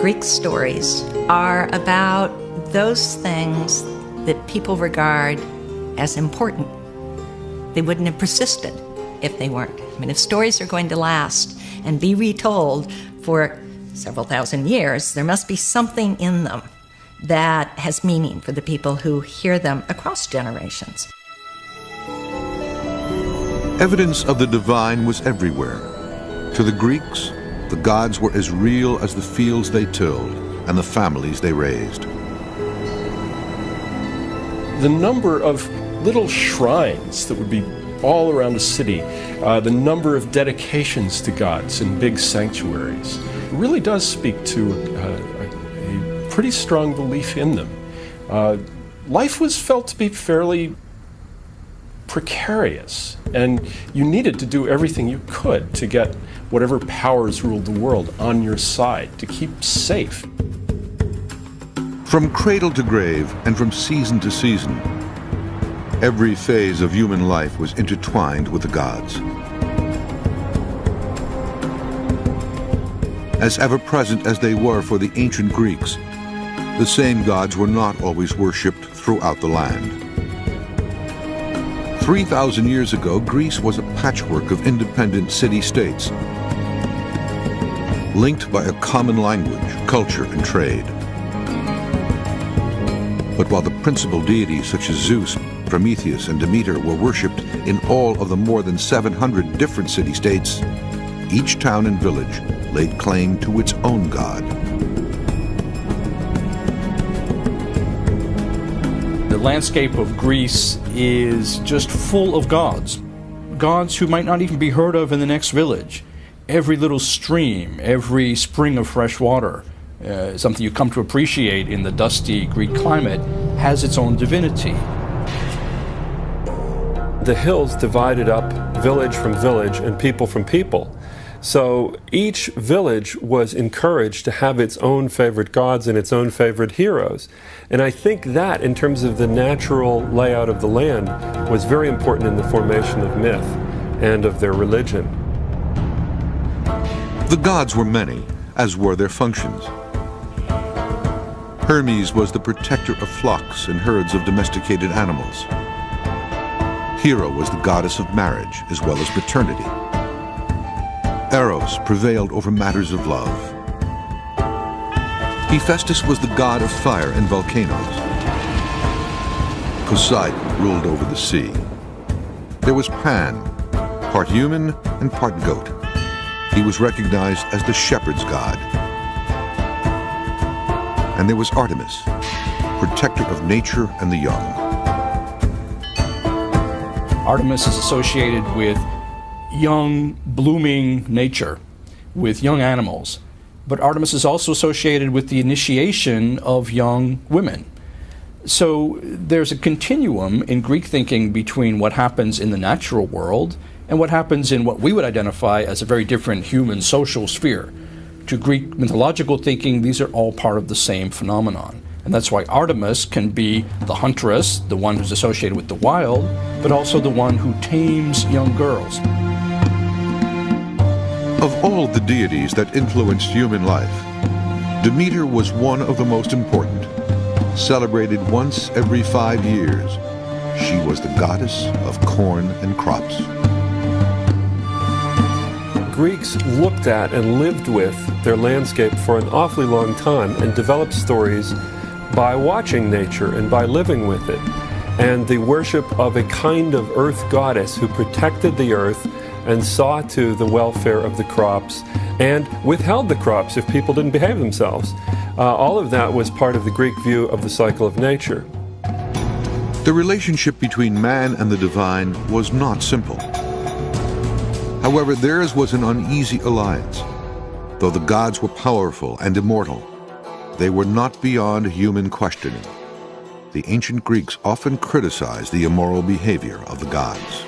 Greek stories are about those things that people regard as important. They wouldn't have persisted if they weren't. I mean, if stories are going to last and be retold for several thousand years, there must be something in them that has meaning for the people who hear them across generations. Evidence of the divine was everywhere. To the Greeks, the gods were as real as the fields they tilled and the families they raised. The number of little shrines that would be all around a city, the number of dedications to gods in big sanctuaries, really does speak to a pretty strong belief in them. Life was felt to be fairly precarious, and you needed to do everything you could to get whatever powers ruled the world on your side, to keep safe. From cradle to grave and from season to season, every phase of human life was intertwined with the gods. As ever-present as they were for the ancient Greeks, the same gods were not always worshipped throughout the land. 3,000 years ago, Greece was a patchwork of independent city-states. linked by a common language, culture, and trade. But while the principal deities such as Zeus, Prometheus, and Demeter were worshipped in all of the more than 700 different city-states, each town and village laid claim to its own god. The landscape of Greece is just full of gods. Gods who might not even be heard of in the next village. Every little stream, every spring of fresh water, something you come to appreciate in the dusty Greek climate, has its own divinity. The hills divided up village from village and people from people. So each village was encouraged to have its own favorite gods and its own favorite heroes. And I think that, in terms of the natural layout of the land, was very important in the formation of myth and of their religion. The gods were many, as were their functions. Hermes was the protector of flocks and herds of domesticated animals. Hera was the goddess of marriage as well as paternity. Eros prevailed over matters of love. Hephaestus was the god of fire and volcanoes. Poseidon ruled over the sea. There was Pan, part human and part goat. He was recognized as the shepherd's god. And there was Artemis, protector of nature and the young. Artemis is associated with young, blooming nature, with young animals. But Artemis is also associated with the initiation of young women. So there's a continuum in Greek thinking between what happens in the natural world and what happens in what we would identify as a very different human social sphere. To Greek mythological thinking, these are all part of the same phenomenon. And that's why Artemis can be the huntress, the one who's associated with the wild, but also the one who tames young girls. Of all the deities that influenced human life, Demeter was one of the most important. Celebrated once every 5 years, she was the goddess of corn and crops. Greeks looked at and lived with their landscape for an awfully long time and developed stories by watching nature and by living with it. And the worship of a kind of earth goddess who protected the earth and saw to the welfare of the crops and withheld the crops if people didn't behave themselves. All of that was part of the Greek view of the cycle of nature. The relationship between man and the divine was not simple. However, theirs was an uneasy alliance. Though the gods were powerful and immortal, they were not beyond human questioning. The ancient Greeks often criticized the immoral behavior of the gods.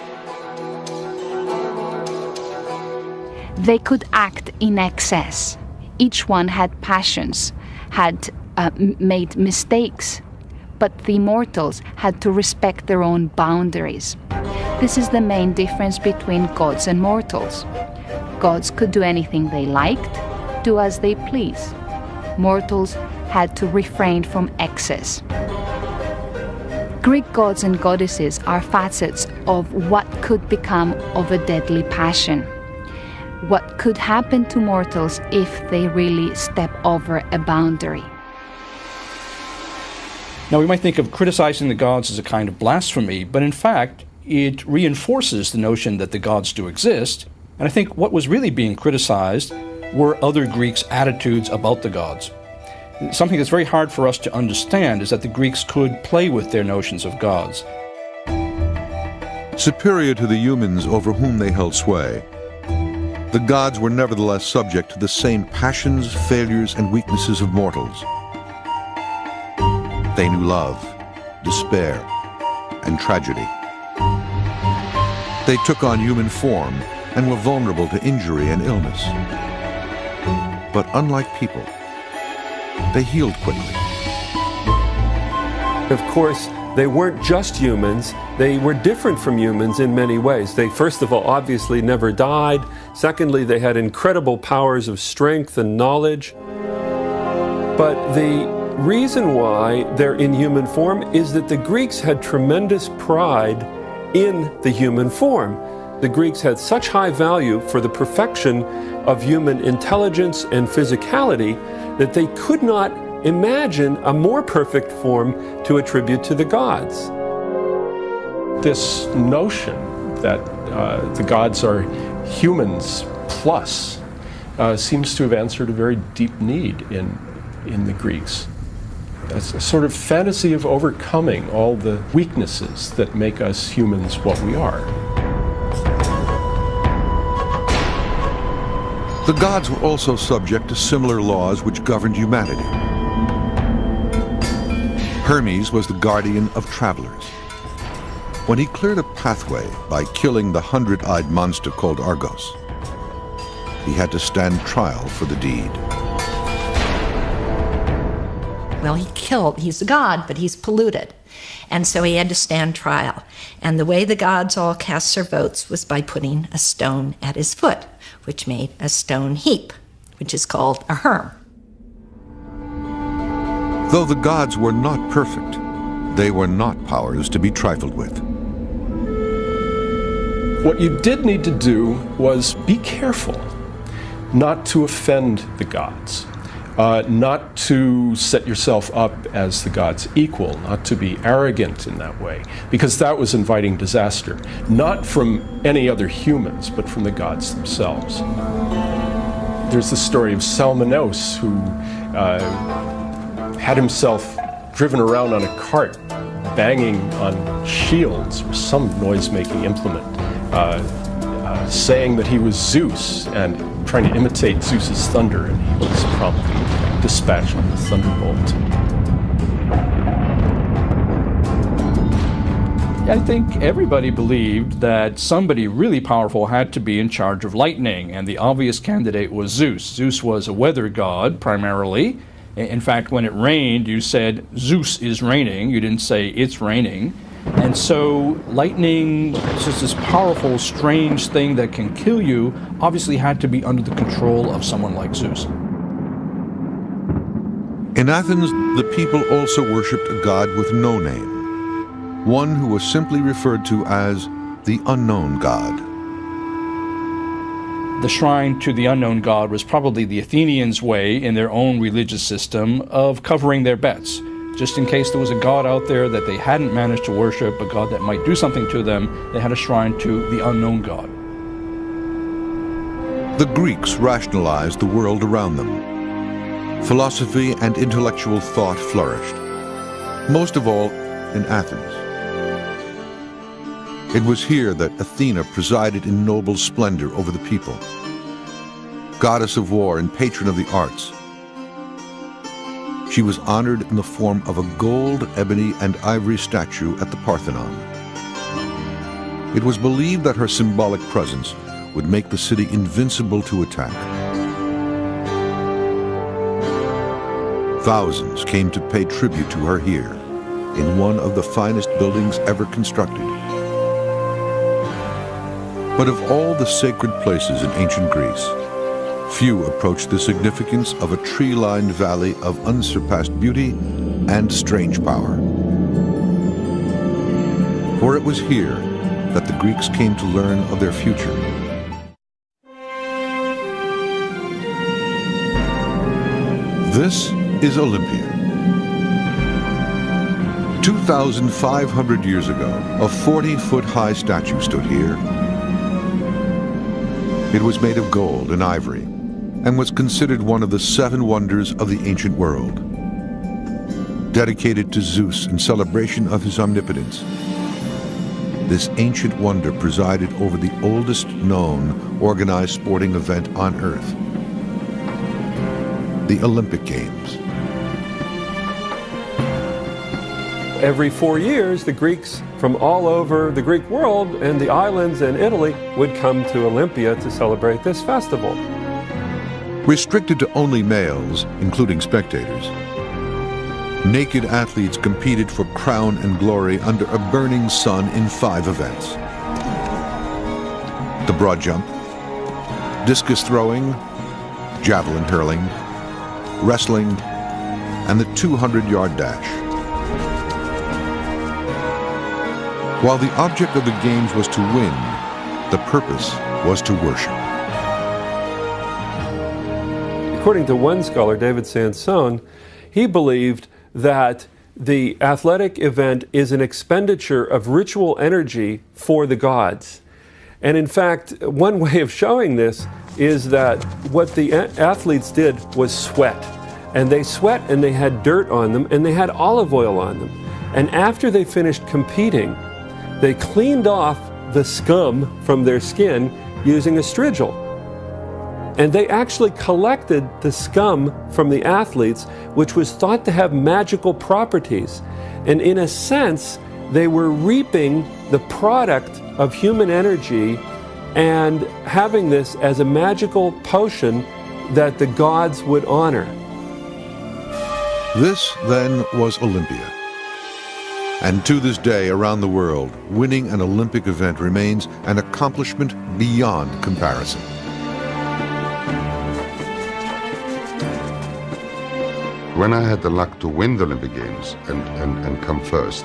They could act in excess. Each one had passions, had made mistakes, but the mortals had to respect their own boundaries. This is the main difference between gods and mortals. Gods could do anything they liked, do as they please. Mortals had to refrain from excess. Greek gods and goddesses are facets of what could become of a deadly passion. What could happen to mortals if they really step over a boundary? Now, we might think of criticizing the gods as a kind of blasphemy, but in fact, it reinforces the notion that the gods do exist. And I think what was really being criticized were other Greeks' attitudes about the gods. Something that's very hard for us to understand is that the Greeks could play with their notions of gods. Superior to the humans over whom they held sway, the gods were nevertheless subject to the same passions, failures, and weaknesses of mortals. They knew love, despair, and tragedy. They took on human form and were vulnerable to injury and illness. But unlike people, they healed quickly. Of course, they weren't just humans. They were different from humans in many ways. They, first of all, obviously never died. Secondly, they had incredible powers of strength and knowledge. But the reason why they're in human form is that the Greeks had tremendous pride in the human form. the Greeks had such high value for the perfection of human intelligence and physicality that they could not imagine a more perfect form to attribute to the gods. This notion that the gods are humans plus seems to have answered a very deep need in the Greeks. It's a sort of fantasy of overcoming all the weaknesses that make us humans what we are. The gods were also subject to similar laws which governed humanity. Hermes was the guardian of travelers. When he cleared a pathway by killing the 100-eyed monster called Argos, he had to stand trial for the deed. Well, he's a god, but he's polluted. And so he had to stand trial. And the way the gods all cast their votes was by putting a stone at his foot, which made a stone heap, which is called a herm. Though the gods were not perfect, they were not powers to be trifled with. What you did need to do was be careful not to offend the gods, not to set yourself up as the gods' equal, not to be arrogant in that way, because that was inviting disaster, not from any other humans, but from the gods themselves. There's the story of Salmonos, who had himself driven around on a cart, banging on shields or some noise-making implement, saying that he was Zeus and trying to imitate Zeus's thunder, and he was promptly dispatched with a thunderbolt. I think everybody believed that somebody really powerful had to be in charge of lightning, and the obvious candidate was Zeus. Zeus was a weather god, primarily. In fact, when it rained, you said, Zeus is raining. You didn't say, it's raining. And so lightning, just this powerful, strange thing that can kill you, obviously had to be under the control of someone like Zeus. In Athens, the people also worshipped a god with no name, one who was simply referred to as the unknown god. The shrine to the unknown god was probably the Athenians' way, in their own religious system, of covering their bets. Just in case there was a god out there that they hadn't managed to worship, a god that might do something to them, they had a shrine to the unknown god. The Greeks rationalized the world around them. Philosophy and intellectual thought flourished, most of all in Athens. It was here that Athena presided in noble splendor over the people, goddess of war and patron of the arts. She was honored in the form of a gold, ebony, and ivory statue at the Parthenon. It was believed that her symbolic presence would make the city invincible to attack. Thousands came to pay tribute to her here, in one of the finest buildings ever constructed. But of all the sacred places in ancient Greece, few approached the significance of a tree-lined valley of unsurpassed beauty and strange power. For it was here that the Greeks came to learn of their future. This is Olympia. 2,500 years ago, a 40-foot-high statue stood here. It was made of gold and ivory, and was considered one of the 7 wonders of the ancient world. Dedicated to Zeus in celebration of his omnipotence, this ancient wonder presided over the oldest known organized sporting event on Earth, the Olympic Games. Every 4 years, the Greeks from all over the Greek world and the islands and Italy would come to Olympia to celebrate this festival. Restricted to only males, including spectators, naked athletes competed for crown and glory under a burning sun in 5 events. The broad jump, discus throwing, javelin hurling, wrestling, and the 200-yard dash. While the object of the games was to win, The purpose was to worship. According to one scholar, David Sansone, he believed that the athletic event is an expenditure of ritual energy for the gods. And in fact, one way of showing this is that what the athletes did was sweat. And they sweat and they had dirt on them and they had olive oil on them. And after they finished competing, they cleaned off the scum from their skin using a strigil. And they actually collected the scum from the athletes, which was thought to have magical properties. And in a sense, they were reaping the product of human energy and having this as a magical potion that the gods would honor. This, then, was Olympia. And to this day, around the world, winning an Olympic event remains an accomplishment beyond comparison. When I had the luck to win the Olympic Games and come first,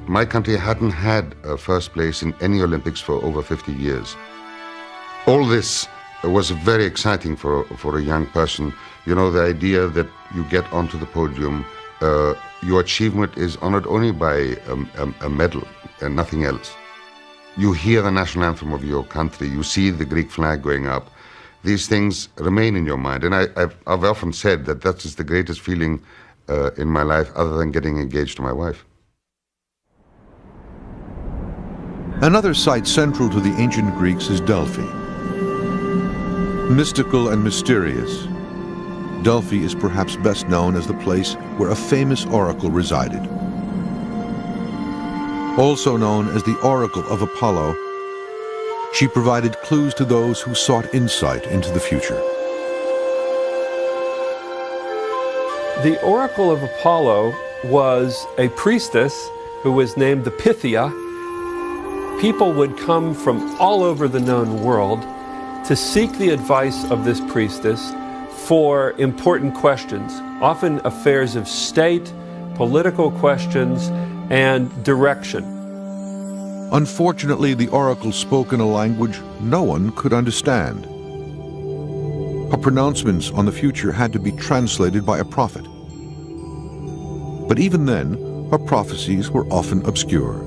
my country hadn't had a first place in any Olympics for over 50 years. All this was very exciting for a young person. You know, the idea that you get onto the podium, your achievement is honored only by a medal and nothing else. You hear the national anthem of your country, you see the Greek flag going up. These things remain in your mind, and I've often said that that is the greatest feeling in my life, other than getting engaged to my wife. Another site central to the ancient Greeks is Delphi. Mystical and mysterious, Delphi is perhaps best known as the place where a famous oracle resided. Also known as the Oracle of Apollo, she provided clues to those who sought insight into the future. The Oracle of Apollo was a priestess who was named the Pythia. People would come from all over the known world to seek the advice of this priestess for important questions, often affairs of state, political questions, and direction. Unfortunately, the oracle spoke in a language no one could understand. Her pronouncements on the future had to be translated by a prophet. But even then, her prophecies were often obscure.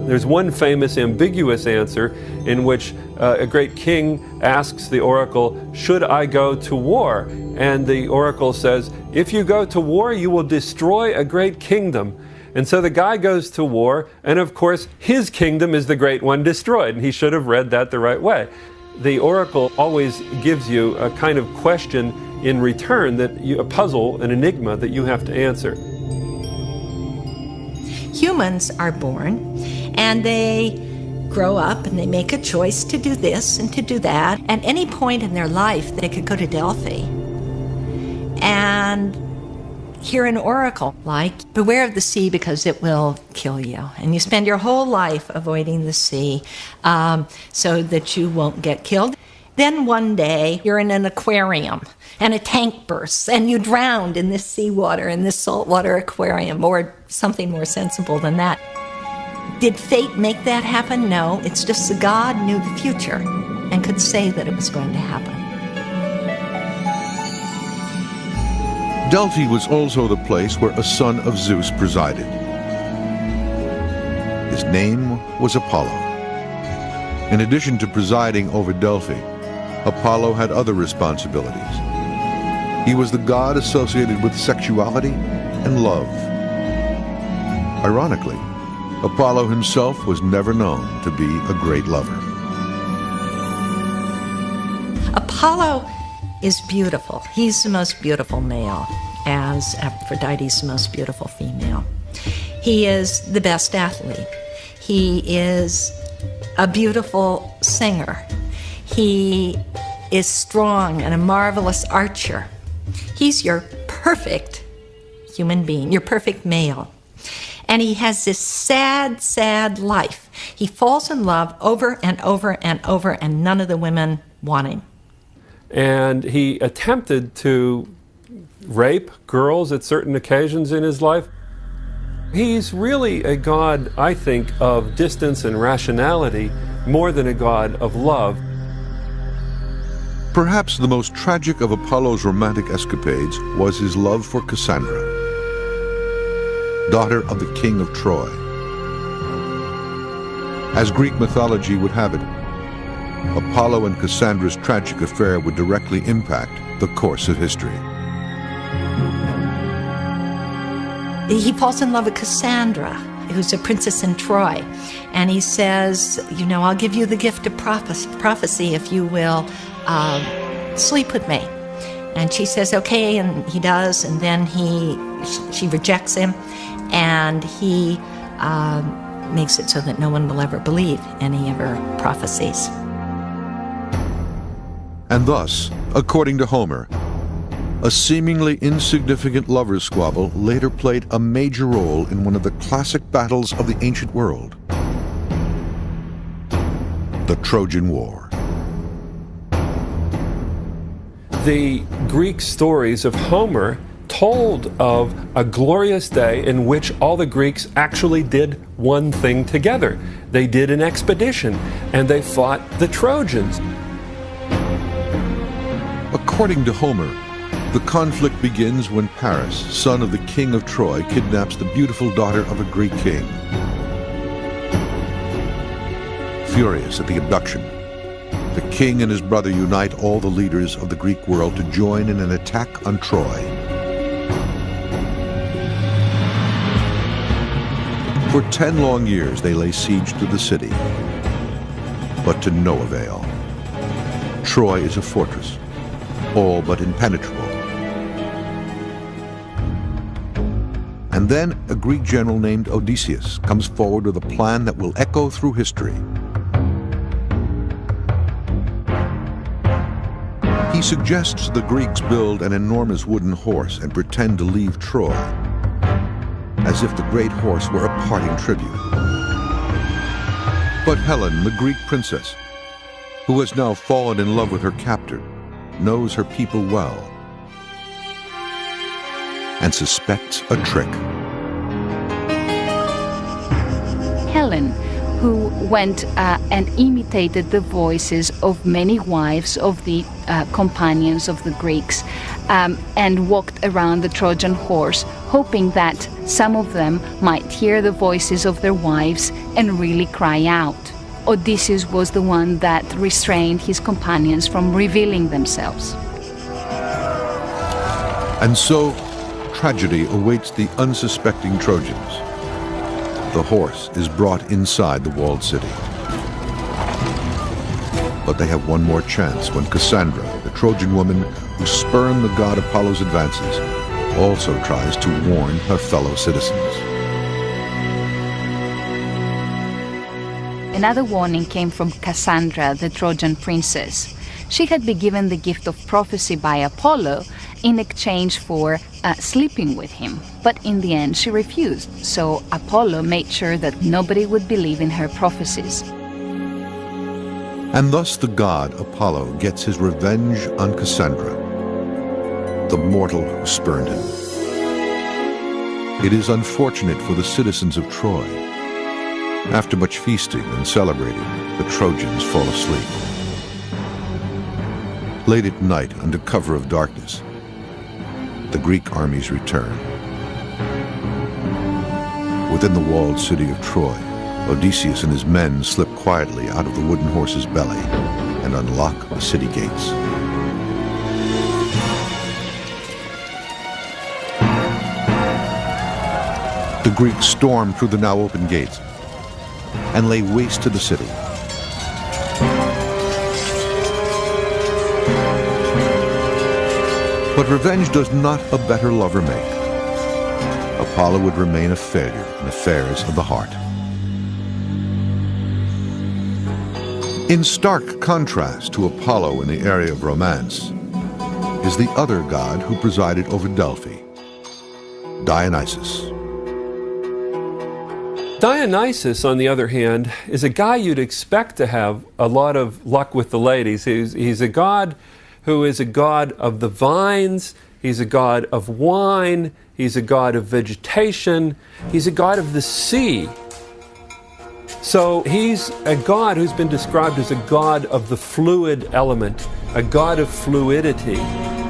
There's one famous ambiguous answer in which a great king asks the oracle, "Should I go to war?" And the oracle says, "If you go to war, you will destroy a great kingdom." And so the guy goes to war, and of course, his kingdom is the great one destroyed, and he should have read that the right way. The oracle always gives you a kind of question in return, a puzzle, an enigma that you have to answer. Humans are born, and they grow up and they make a choice to do this and to do that. At any point in their life, they could go to Delphi and hear an oracle like, "Beware of the sea because it will kill you." And you spend your whole life avoiding the sea so that you won't get killed. Then one day, you're in an aquarium and a tank bursts and you drowned in this seawater, in this saltwater aquarium, or something more sensible than that. Did fate make that happen? No, it's just the God knew the future and could say that it was going to happen. Delphi was also the place where a son of Zeus presided. His name was Apollo. In addition to presiding over Delphi, Apollo had other responsibilities. He was the god associated with sexuality and love. Ironically, Apollo himself was never known to be a great lover. Apollo is beautiful. He's the most beautiful male, as Aphrodite's the most beautiful female. He is the best athlete. He is a beautiful singer. He is strong and a marvelous archer. He's your perfect human being, your perfect male. And he has this sad, sad life. He falls in love over and over and over, and none of the women want him. And he attempted to rape girls at certain occasions in his life. He's really a god, I think, of distance and rationality more than a god of love. Perhaps the most tragic of Apollo's romantic escapades was his love for Cassandra, daughter of the king of Troy. As Greek mythology would have it, Apollo and Cassandra's tragic affair would directly impact the course of history. He falls in love with Cassandra, who's a princess in Troy, and he says, you know, I'll give you the gift of prophecy if you will sleep with me. And she says, okay, and he does, and then she rejects him, and he makes it so that no one will ever believe any of her prophecies. And thus, according to Homer, a seemingly insignificant lovers' squabble later played a major role in one of the classic battles of the ancient world, the Trojan War. The Greek stories of Homer told of a glorious day in which all the Greeks actually did one thing together. They did an expedition, and they fought the Trojans. According to Homer, the conflict begins when Paris, son of the king of Troy, kidnaps the beautiful daughter of a Greek king. Furious at the abduction, the king and his brother unite all the leaders of the Greek world to join in an attack on Troy. For 10 long years they lay siege to the city, but to no avail. Troy is a fortress, all but impenetrable. And then a Greek general named Odysseus comes forward with a plan that will echo through history. He suggests the Greeks build an enormous wooden horse and pretend to leave Troy, as if the great horse were a parting tribute. But Helen, the Greek princess, who has now fallen in love with her captor, knows her people well and suspects a trick. Helen, who went and imitated the voices of many wives of the companions of the Greeks, and walked around the Trojan horse, hoping that some of them might hear the voices of their wives and really cry out. Odysseus was the one that restrained his companions from revealing themselves. And so, tragedy awaits the unsuspecting Trojans. The horse is brought inside the walled city. But they have one more chance when Cassandra, the Trojan woman who spurned the god Apollo's advances, also tries to warn her fellow citizens. Another warning came from Cassandra, the Trojan princess. She had been given the gift of prophecy by Apollo in exchange for sleeping with him. But in the end, she refused, so Apollo made sure that nobody would believe in her prophecies. And thus the god Apollo gets his revenge on Cassandra, the mortal who spurned him. It is unfortunate for the citizens of Troy. After much feasting and celebrating, the Trojans fall asleep. Late at night, under cover of darkness, the Greek armies return. Within the walled city of Troy, Odysseus and his men slip quietly out of the wooden horse's belly and unlock the city gates. The Greeks storm through the now open gates and lay waste to the city. But revenge does not a better lover make. Apollo would remain a failure in affairs of the heart. In stark contrast to Apollo in the area of romance is the other god who presided over Delphi, Dionysus. Dionysus, on the other hand, is a guy you'd expect to have a lot of luck with the ladies. He's a god who is a god of the vines he's a god of wine, he's a god of vegetation, he's a god of the sea. So he's a god who's been described as a god of the fluid element, a god of fluidity.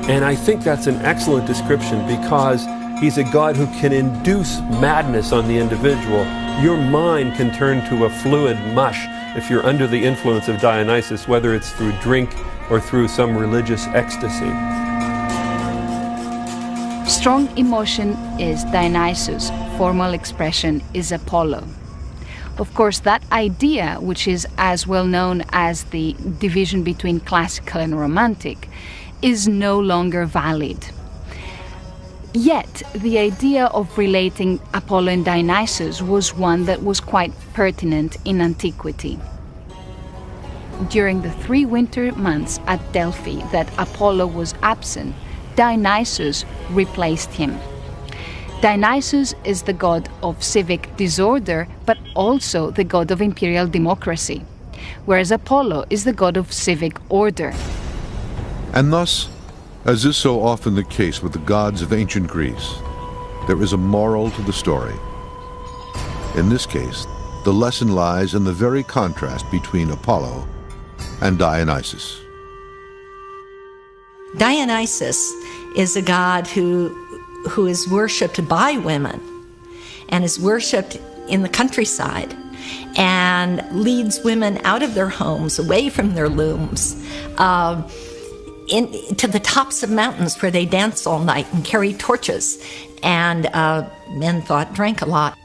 And I think that's an excellent description because he's a god who can induce madness on the individual. Your mind can turn to a fluid mush if you're under the influence of Dionysus, whether it's through drink or through some religious ecstasy. Strong emotion is Dionysus, formal expression is Apollo. Of course, that idea, which is as well known as the division between classical and romantic, is no longer valid. Yet, the idea of relating Apollo and Dionysus was one that was quite pertinent in antiquity. During the 3 winter months at Delphi that Apollo was absent, Dionysus replaced him. Dionysus is the god of civic disorder, but also the god of imperial democracy, whereas Apollo is the god of civic order. And thus, as is so often the case with the gods of ancient Greece, there is a moral to the story. In this case, the lesson lies in the very contrast between Apollo and Dionysus. Dionysus is a god who is worshipped by women and is worshipped in the countryside and leads women out of their homes, away from their looms, to the tops of mountains where they dance all night and carry torches, and men thought drank a lot.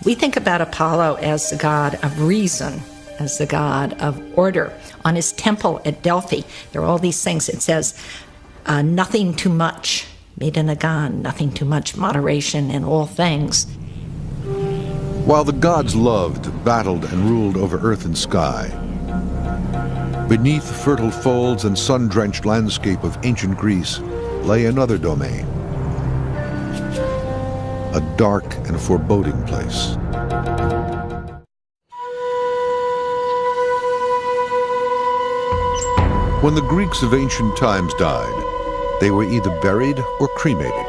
We think about Apollo as the god of reason, as the god of order. On his temple at Delphi, there are all these things. It says, nothing too much, Medenagon, nothing too much, moderation in all things. While the gods loved, battled, and ruled over earth and sky, beneath the fertile folds and sun-drenched landscape of ancient Greece lay another domain, a dark and foreboding place. When the Greeks of ancient times died, they were either buried or cremated.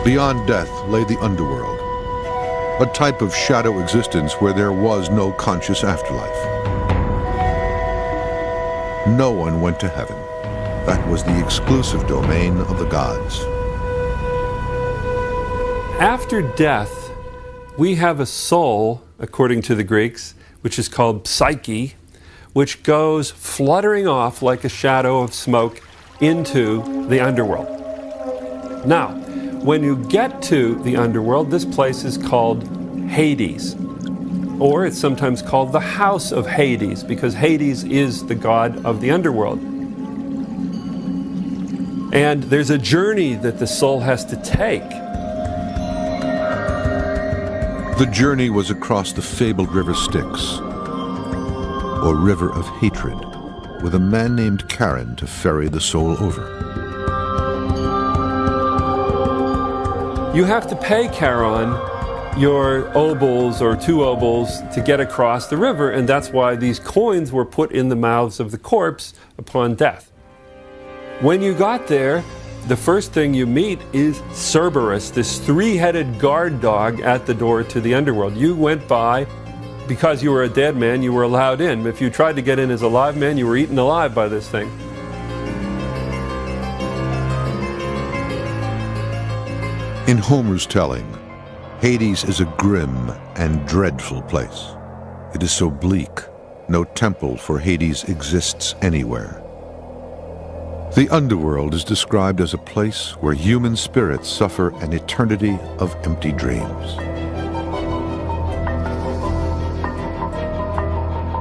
Beyond death lay the underworld, a type of shadow existence where there was no conscious afterlife. No one went to heaven. That was the exclusive domain of the gods. After death, we have a soul, according to the Greeks, which is called psyche, which goes fluttering off like a shadow of smoke into the underworld. Now, when you get to the underworld, this place is called Hades, or it's sometimes called the House of Hades, because Hades is the god of the underworld. And there's a journey that the soul has to take. The journey was across the fabled river Styx, or river of hatred, with a man named Charon to ferry the soul over. You have to pay Charon your obols or 2 obols to get across the river, and that's why these coins were put in the mouths of the corpse upon death. When you got there, the first thing you meet is Cerberus, this 3-headed guard dog at the door to the underworld. You went by, because you were a dead man, you were allowed in. If you tried to get in as a live man, you were eaten alive by this thing. In Homer's telling, Hades is a grim and dreadful place. It is so bleak, no temple for Hades exists anywhere. The underworld is described as a place where human spirits suffer an eternity of empty dreams.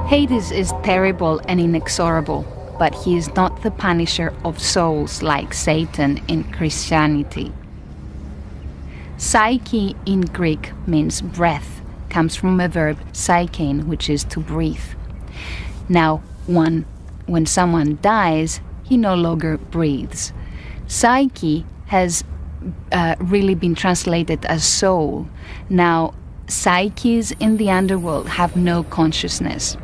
Hades is terrible and inexorable, but he is not the punisher of souls like Satan in Christianity. Psyche in Greek means breath, comes from a verb psychein, which is to breathe. Now, when someone dies, he no longer breathes. Psyche has really been translated as soul. Now, psyches in the underworld have no consciousness.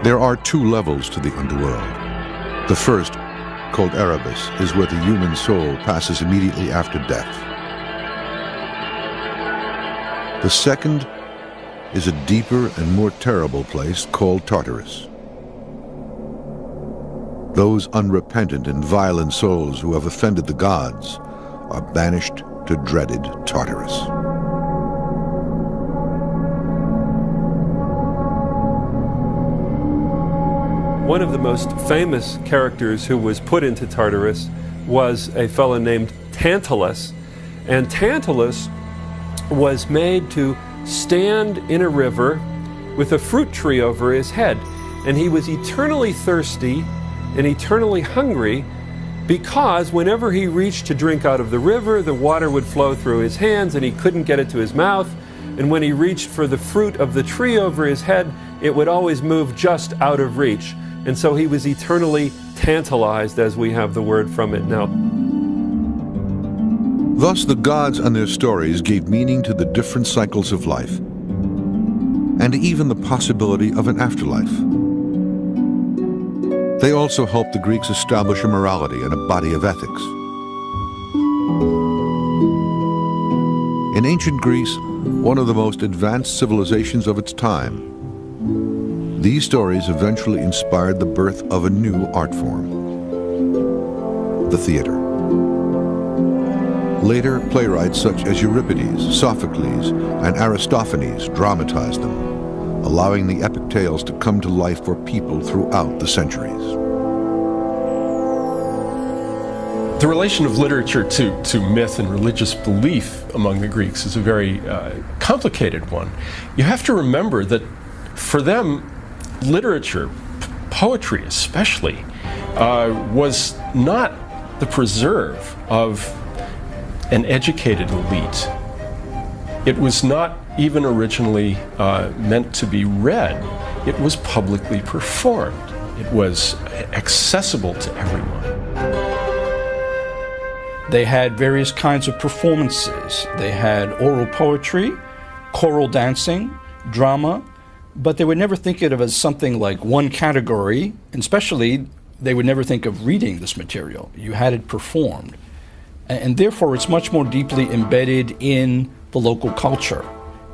There are two levels to the underworld. The first, called Erebus, is where the human soul passes immediately after death. The second is a deeper and more terrible place called Tartarus. Those unrepentant and violent souls who have offended the gods are banished to dreaded Tartarus. One of the most famous characters who was put into Tartarus was a fellow named Tantalus. And Tantalus was made to stand in a river with a fruit tree over his head. And he was eternally thirsty and eternally hungry, because whenever he reached to drink out of the river, the water would flow through his hands and he couldn't get it to his mouth. And when he reached for the fruit of the tree over his head, it would always move just out of reach. And so he was eternally tantalized, as we have the word from it now. Thus, the gods and their stories gave meaning to the different cycles of life, and even the possibility of an afterlife. They also helped the Greeks establish a morality and a body of ethics. In ancient Greece, one of the most advanced civilizations of its time, these stories eventually inspired the birth of a new art form, the theater. Later, playwrights such as Euripides, Sophocles, and Aristophanes dramatized them, allowing the epic tales to come to life for people throughout the centuries. The relation of literature to myth and religious belief among the Greeks is a very complicated one. You have to remember that for them, literature, poetry especially, was not the preserve of an educated elite. It was not even originally meant to be read. It was publicly performed. It was accessible to everyone. They had various kinds of performances. They had oral poetry, choral dancing, drama, but they would never think of it as something like one category, and especially they would never think of reading this material. You had it performed. And therefore it's much more deeply embedded in the local culture.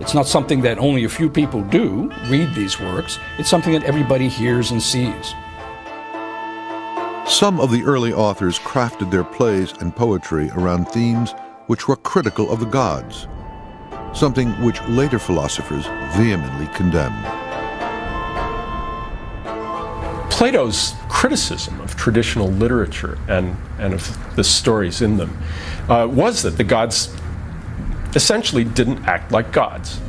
It's not something that only a few people do, read these works. It's something that everybody hears and sees. Some of the early authors crafted their plays and poetry around themes which were critical of the gods, something which later philosophers vehemently condemned. Plato's criticism of traditional literature and of the stories in them was that the gods essentially didn't act like gods.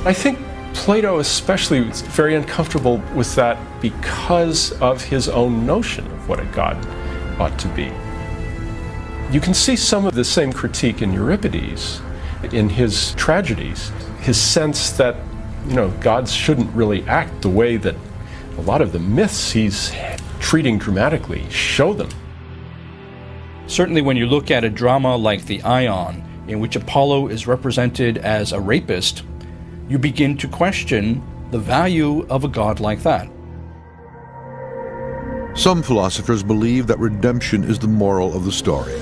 I think Plato especially was very uncomfortable with that because of his own notion of what a god ought to be. You can see some of the same critique in Euripides, in his tragedies, his sense that, gods shouldn't really act the way that a lot of the myths he's treating dramatically show them. Certainly when you look at a drama like the Ion, in which Apollo is represented as a rapist, you begin to question the value of a god like that. Some philosophers believe that redemption is the moral of the story.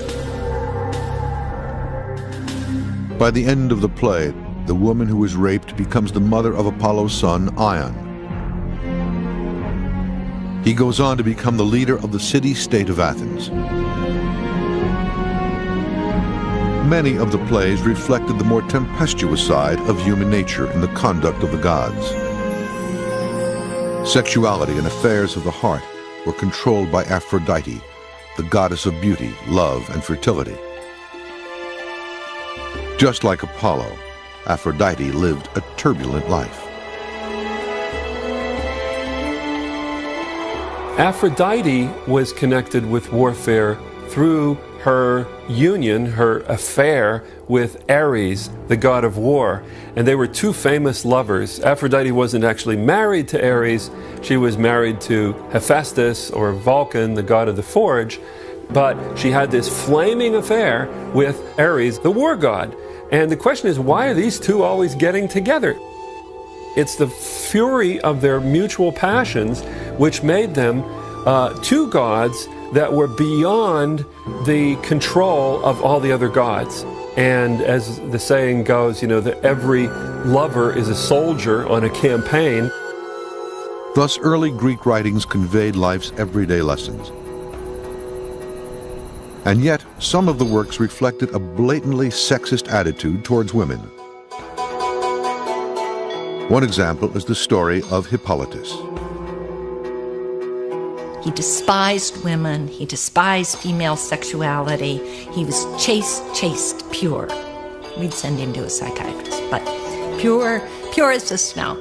By the end of the play, the woman who was raped becomes the mother of Apollo's son, Ion. He goes on to become the leader of the city-state of Athens. Many of the plays reflected the more tempestuous side of human nature in the conduct of the gods. Sexuality and affairs of the heart were controlled by Aphrodite, the goddess of beauty, love, and fertility. Just like Apollo, Aphrodite lived a turbulent life. Aphrodite was connected with warfare through her union, her affair with Ares, the god of war. And they were two famous lovers. Aphrodite wasn't actually married to Ares. She was married to Hephaestus, or Vulcan, the god of the forge. But she had this flaming affair with Ares, the war god. And the question is, why are these two always getting together? It's the fury of their mutual passions which made them two gods that were beyond the control of all the other gods. And as the saying goes, you know, that every lover is a soldier on a campaign. Thus, early Greek writings conveyed life's everyday lessons. And yet, some of the works reflected a blatantly sexist attitude towards women. One example is the story of Hippolytus. He despised women, he despised female sexuality, he was chaste, pure. We'd send him to a psychiatrist, but pure as the snow.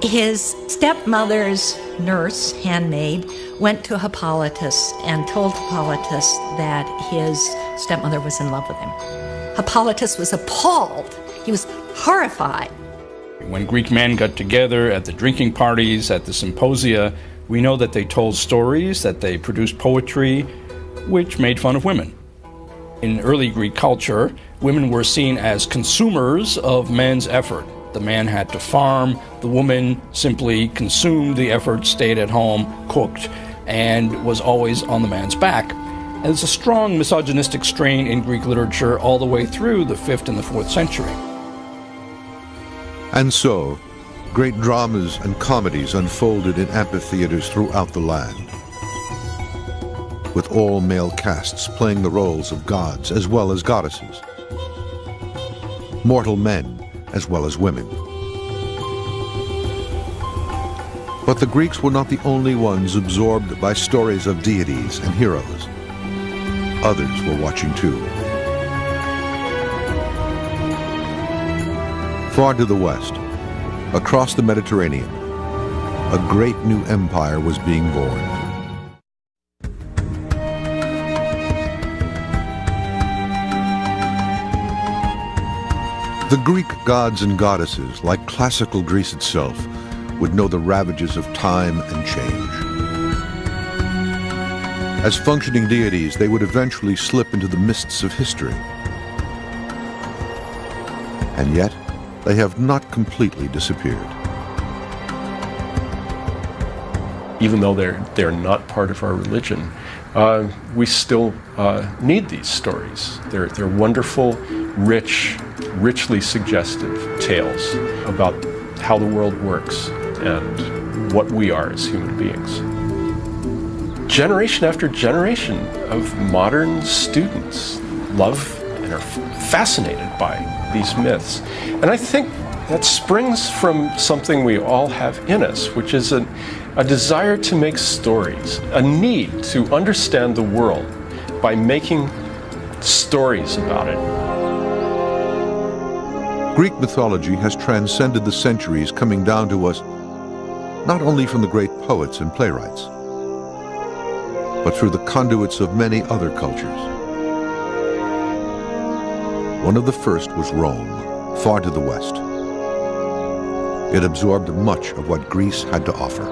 His stepmother's nurse, handmaid, went to Hippolytus and told Hippolytus that his stepmother was in love with him. Hippolytus was appalled. He was horrified. When Greek men got together at the drinking parties, at the symposia, we know that they told stories, that they produced poetry, which made fun of women. In early Greek culture, women were seen as consumers of men's effort. The man had to farm, the woman simply consumed the effort, stayed at home, cooked, and was always on the man's back. And there's a strong misogynistic strain in Greek literature all the way through the 5th and the 4th century. And so, great dramas and comedies unfolded in amphitheaters throughout the land, with all male casts playing the roles of gods as well as goddesses, mortal men as well as women. But the Greeks were not the only ones absorbed by stories of deities and heroes. Others were watching too. Far to the west, across the Mediterranean, a great new empire was being born. The Greek gods and goddesses, like classical Greece itself, would know the ravages of time and change. As functioning deities, they would eventually slip into the mists of history. And yet, they have not completely disappeared. Even though they're not part of our religion, we still need these stories. They're wonderful, richly suggestive tales about how the world works and what we are as human beings. Generation after generation of modern students love and are fascinated by these myths. And I think that springs from something we all have in us, which is a desire to make stories, a need to understand the world by making stories about it. Greek mythology has transcended the centuries, coming down to us not only from the great poets and playwrights, but through the conduits of many other cultures. One of the first was Rome, far to the west. It absorbed much of what Greece had to offer.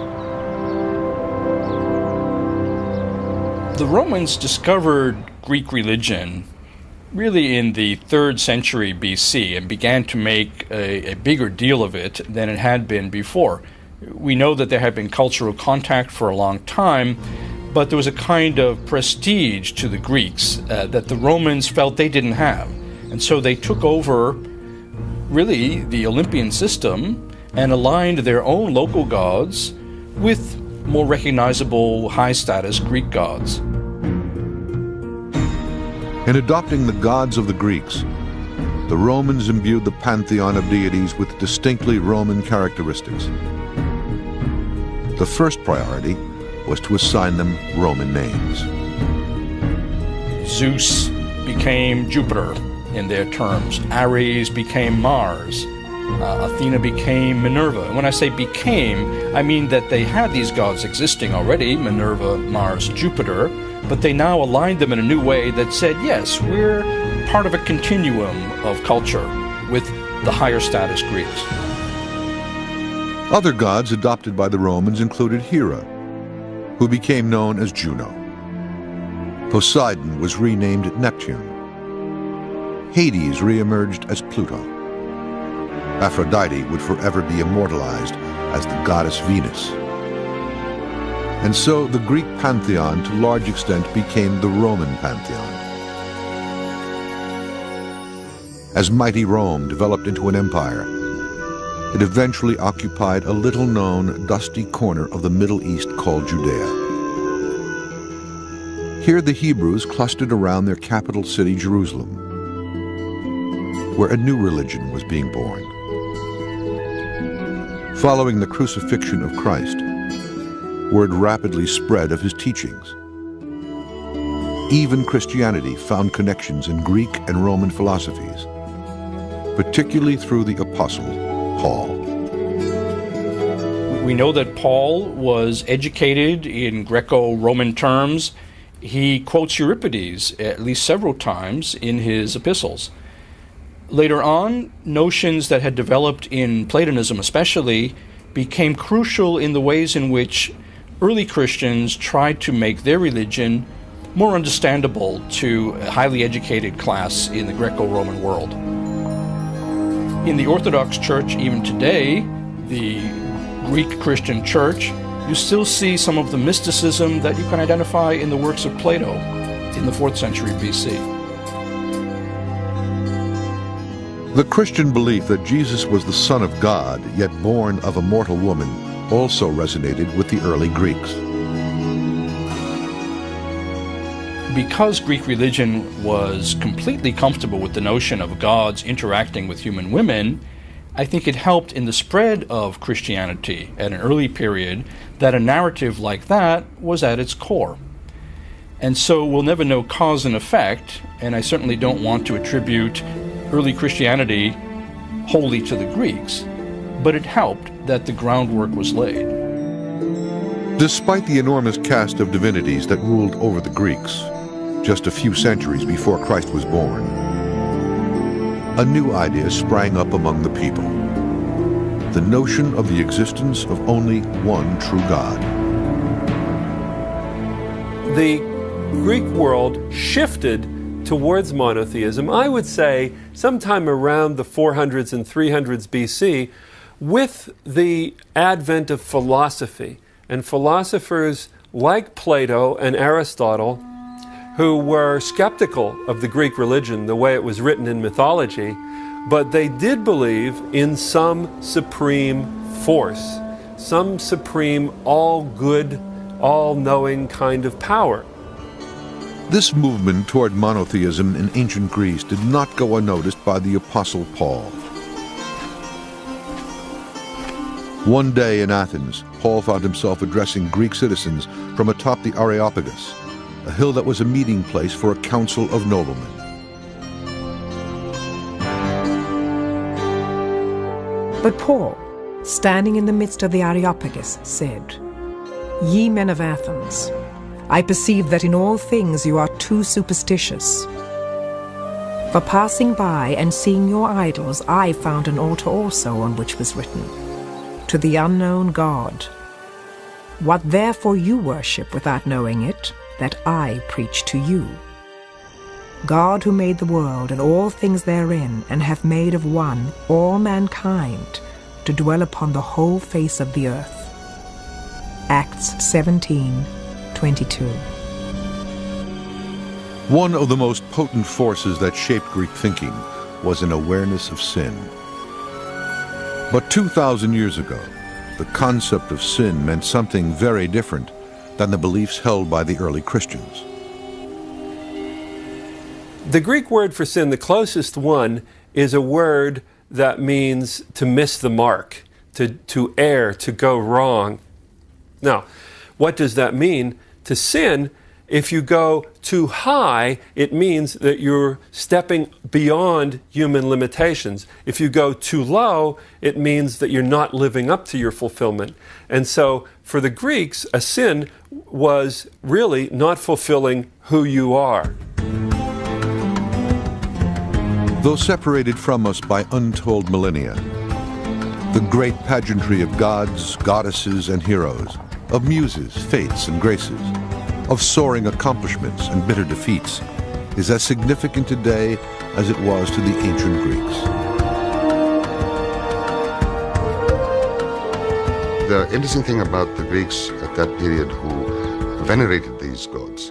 The Romans discovered Greek religion really in the 3rd century BC and began to make a bigger deal of it than it had been before. We know that there had been cultural contact for a long time, but there was a kind of prestige to the Greeks that the Romans felt they didn't have. And so they took over, really, the Olympian system and aligned their own local gods with more recognizable, high-status Greek gods. In adopting the gods of the Greeks, the Romans imbued the pantheon of deities with distinctly Roman characteristics. The first priority was to assign them Roman names. Zeus became Jupiter in their terms. Ares became Mars. Athena became Minerva. And when I say became, I mean that they had these gods existing already, Minerva, Mars, Jupiter, but they now aligned them in a new way that said, yes, we're part of a continuum of culture with the higher status Greeks. Other gods adopted by the Romans included Hera, who became known as Juno. Poseidon was renamed Neptune. Hades reemerged as Pluto. Aphrodite would forever be immortalized as the goddess Venus. And so the Greek pantheon to large extent became the Roman pantheon. As mighty Rome developed into an empire, it eventually occupied a little-known, dusty corner of the Middle East called Judea. Here the Hebrews clustered around their capital city, Jerusalem, where a new religion was being born. Following the crucifixion of Christ, word rapidly spread of his teachings. Even Christianity found connections in Greek and Roman philosophies, particularly through the apostle Paul. We know that Paul was educated in Greco-Roman terms. He quotes Euripides at least several times in his epistles. Later on, notions that had developed in Platonism especially became crucial in the ways in which early Christians tried to make their religion more understandable to a highly educated class in the Greco-Roman world. In the Orthodox Church, even today, the Greek Christian Church, you still see some of the mysticism that you can identify in the works of Plato in the 4th century BC. The Christian belief that Jesus was the Son of God, yet born of a mortal woman, also resonated with the early Greeks. Because Greek religion was completely comfortable with the notion of gods interacting with human women, I think it helped in the spread of Christianity at an early period that a narrative like that was at its core. And so we'll never know cause and effect, and I certainly don't want to attribute early Christianity wholly to the Greeks, but it helped that the groundwork was laid. Despite the enormous cast of divinities that ruled over the Greeks, just a few centuries before Christ was born, a new idea sprang up among the people: the notion of the existence of only one true God. The Greek world shifted towards monotheism, I would say, sometime around the 400s and 300s BC, with the advent of philosophy. And philosophers like Plato and Aristotle, who were skeptical of the Greek religion the way it was written in mythology, but they did believe in some supreme force, some supreme all-good, all-knowing kind of power. This movement toward monotheism in ancient Greece did not go unnoticed by the Apostle Paul. One day in Athens, Paul found himself addressing Greek citizens from atop the Areopagus, a hill that was a meeting place for a council of noblemen. But Paul, standing in the midst of the Areopagus, said, "Ye men of Athens, I perceive that in all things you are too superstitious. For passing by and seeing your idols, I found an altar also on which was written, To the unknown God. What therefore you worship without knowing it, that I preach to you. God who made the world and all things therein, and hath made of one all mankind to dwell upon the whole face of the earth." Acts 17:22. One of the most potent forces that shaped Greek thinking was an awareness of sin. But 2,000 years ago, the concept of sin meant something very different than the beliefs held by the early Christians. The Greek word for sin, the closest one, is a word that means to miss the mark, to err, to go wrong. Now, what does that mean? To sin, if you go too high, it means that you're stepping beyond human limitations. If you go too low, it means that you're not living up to your fulfillment. And so, for the Greeks, a sin was really not fulfilling who you are. Though separated from us by untold millennia, the great pageantry of gods, goddesses, and heroes, of muses, fates, and graces, of soaring accomplishments and bitter defeats, is as significant today as it was to the ancient Greeks. The interesting thing about the Greeks at that period who venerated these gods,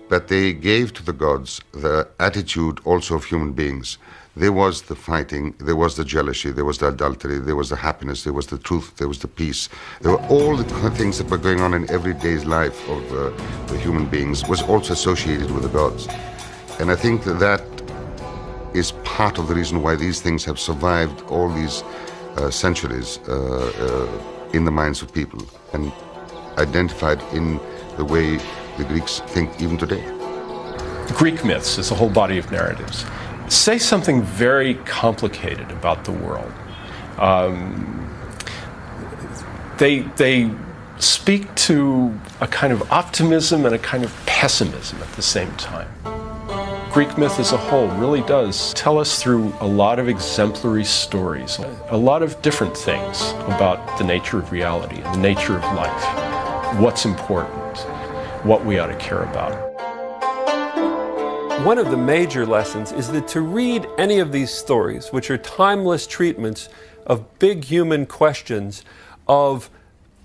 but they gave to the gods the attitude also of human beings. There was the fighting, there was the jealousy, there was the adultery, there was the happiness, there was the truth, there was the peace. There were all the things that were going on in everyday's life of the human beings was also associated with the gods. And I think that is part of the reason why these things have survived all these centuries in the minds of people and identified in the way the Greeks think even today. Greek myths is a whole body of narratives. Say something very complicated about the world. They speak to a kind of optimism and a kind of pessimism at the same time. Greek myth as a whole really does tell us through a lot of exemplary stories, a lot of different things about the nature of reality and the nature of life, what's important, what we ought to care about. One of the major lessons is that to read any of these stories, which are timeless treatments of big human questions of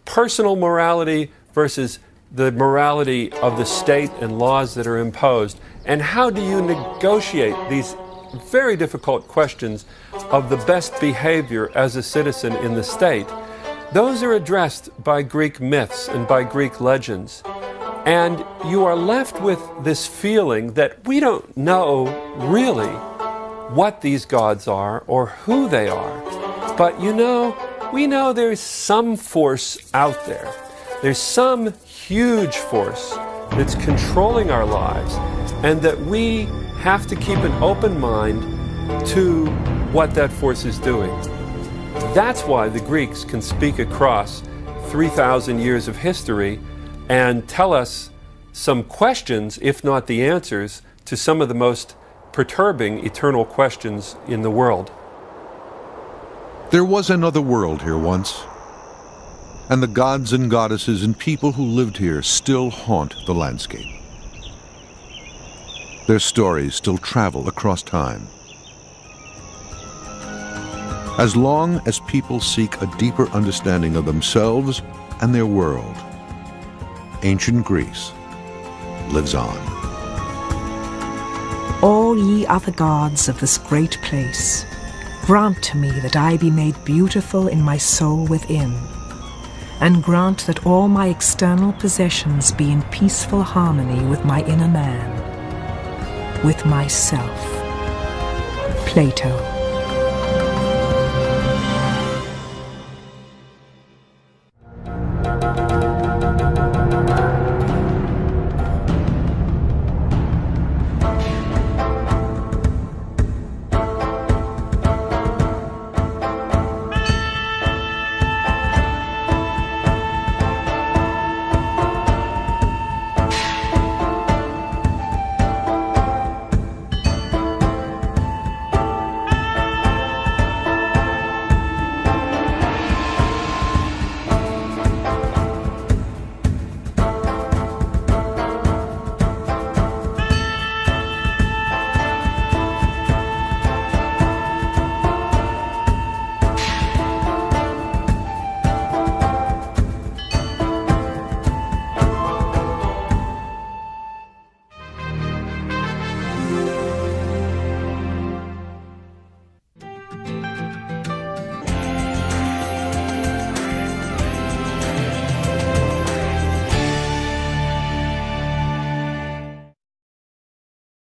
personal morality versus the morality of the state and laws that are imposed, and how do you negotiate these very difficult questions of the best behavior as a citizen in the state, those are addressed by Greek myths and by Greek legends. And you are left with this feeling that we don't know really what these gods are or who they are. But you know, we know there's some force out there. There's some huge force that's controlling our lives, and that we have to keep an open mind to what that force is doing. That's why the Greeks can speak across 3,000 years of history and tell us some questions, if not the answers, to some of the most perturbing eternal questions in the world. There was another world here once, and the gods and goddesses and people who lived here still haunt the landscape. Their stories still travel across time. As long as people seek a deeper understanding of themselves and their world, ancient Greece lives on. All ye other gods of this great place, grant to me that I be made beautiful in my soul within, and grant that all my external possessions be in peaceful harmony with my inner man, with myself. Plato.